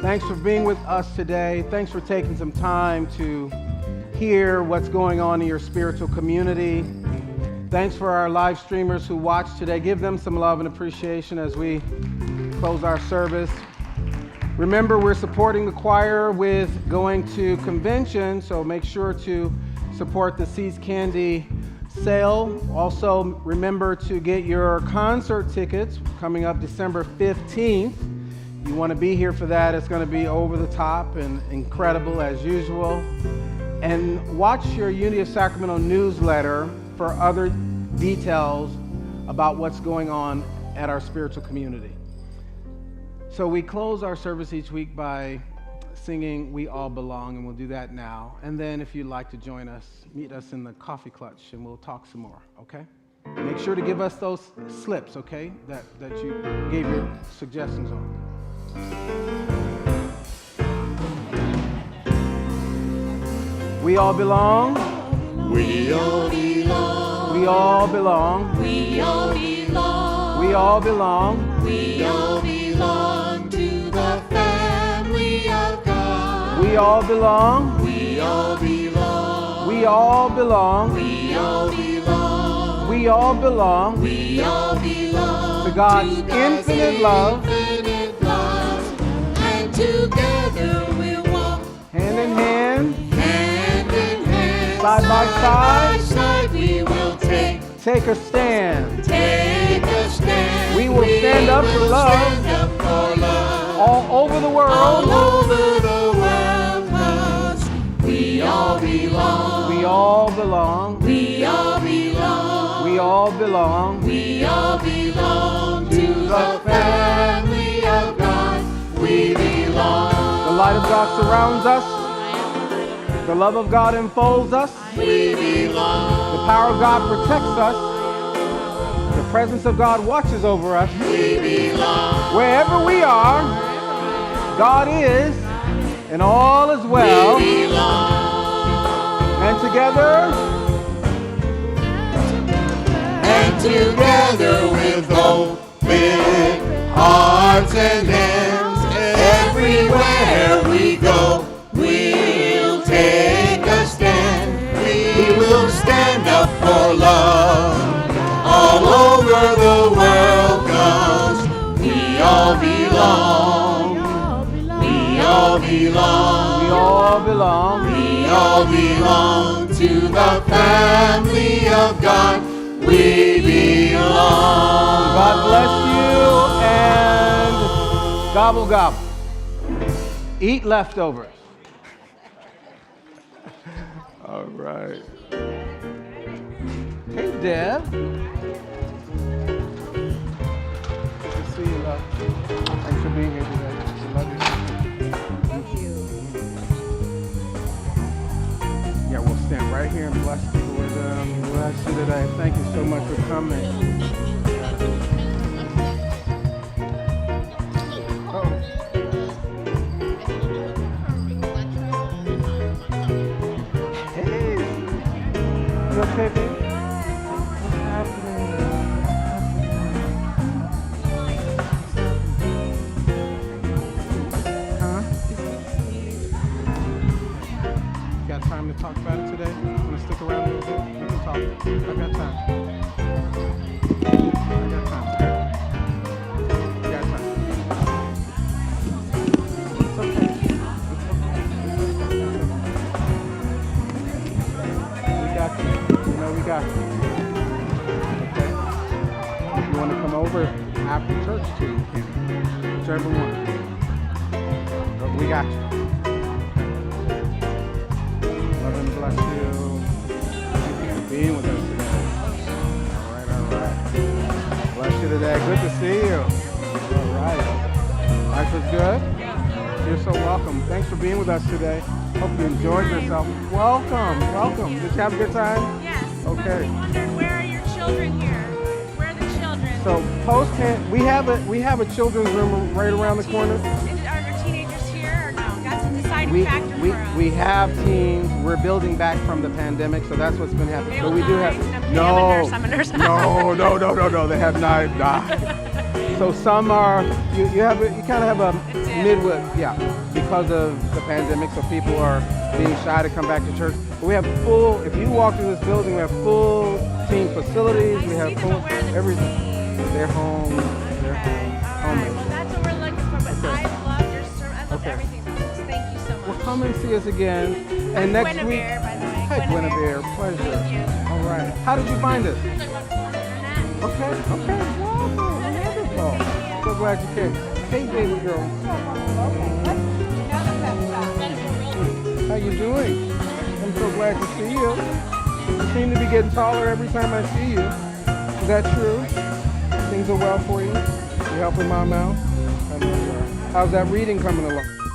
Thanks for being with us today. Thanks for taking some time to hear what's going on in your spiritual community. Thanks for our live streamers who watch today. Give them some love and appreciation as we close our service. Remember, we're supporting the choir with going to convention, so make sure to support the Seeds Candy sale. Also, remember to get your concert tickets coming up December 15th. You want to be here for that. It's going to be over the top and incredible as usual. And watch your Unity of Sacramento newsletter for other details about what's going on at our spiritual community. So we close our service each week by singing We All Belong, and we'll do that now. And then if you'd like to join us, meet us in the coffee clutch and we'll talk some more, okay? Make sure to give us those slips, okay, that you gave your suggestions on. We all belong. We all belong. We all belong. We all belong. We all belong. We all belong to the family of God. We all belong. We all belong. We all belong. We all belong. We all belong. We all belong to God's infinite love. Infinite love. And together we'll walk Hand in hand. hand in hand. Side by side. Side we will take a stand. Take a stand. We will stand up for love. Stand up for love. All over the world. All over the world. 'Cause we all belong. We all belong. We all belong. We all belong. We all belong to the family of God. We belong. The light of God surrounds us. The love of God enfolds us. We belong. The power of God protects us. The presence of God watches over us. We belong. Wherever we are, God is, and all is well. We belong. And together, with open hearts and hands, everywhere we go, we'll take a stand. We will stand up for love all over the world, 'cause we all belong. We all belong. we all belong. We all belong to the family of God. We belong. God bless you and gobble gobble. Eat leftovers. All right. Hey, Deb. Good to see you, love. Thanks for being here today. I love you. Thank you. Yeah, we'll stand right here and bless people with bless you today. Thank you so much for coming. Hey, you okay, baby? What's happening? Huh? Got time to talk about it today? Want to stick around a little bit? We can talk. I got time. I got time. I got time. It's okay. We got you. You know we got you. Okay? If you want to come over after church too, you can. Whichever one. But we got you. Love and bless you. Thank you for being with us today. All right. Bless you today. Good to see you. All right. Life was good? You're so welcome. Thanks for being with us today. Hope you enjoyed yourself. Welcome. Did you have a good time? Yes. Okay. I wonder, where are your children here? Where are the children? So we have a children's room right around the corner. Are your teenagers here or no? That's a deciding factor for us. We have teens. We're building back from the pandemic, so that's what's been happening. But we do have no. They have not died. So some are you kind of have a midway, because of the pandemic. So people are being shy to come back to church. But we have full. If you walk through this building, we have full teen facilities. We have full everything. They're home. They're home. Well, that's what we're looking for. But I love your service. come and see us again. And I'm next Guinevere, week, by the way. hi Guinevere, pleasure. Thank you. All right. How did you find us? Internet. Okay, wonderful. So glad you came. Hey, baby girl. How you doing? I'm so glad to see you. You seem to be getting taller every time I see you. Is that true? Things are well for you? You helping Mom out? I know you are. How's that reading coming along?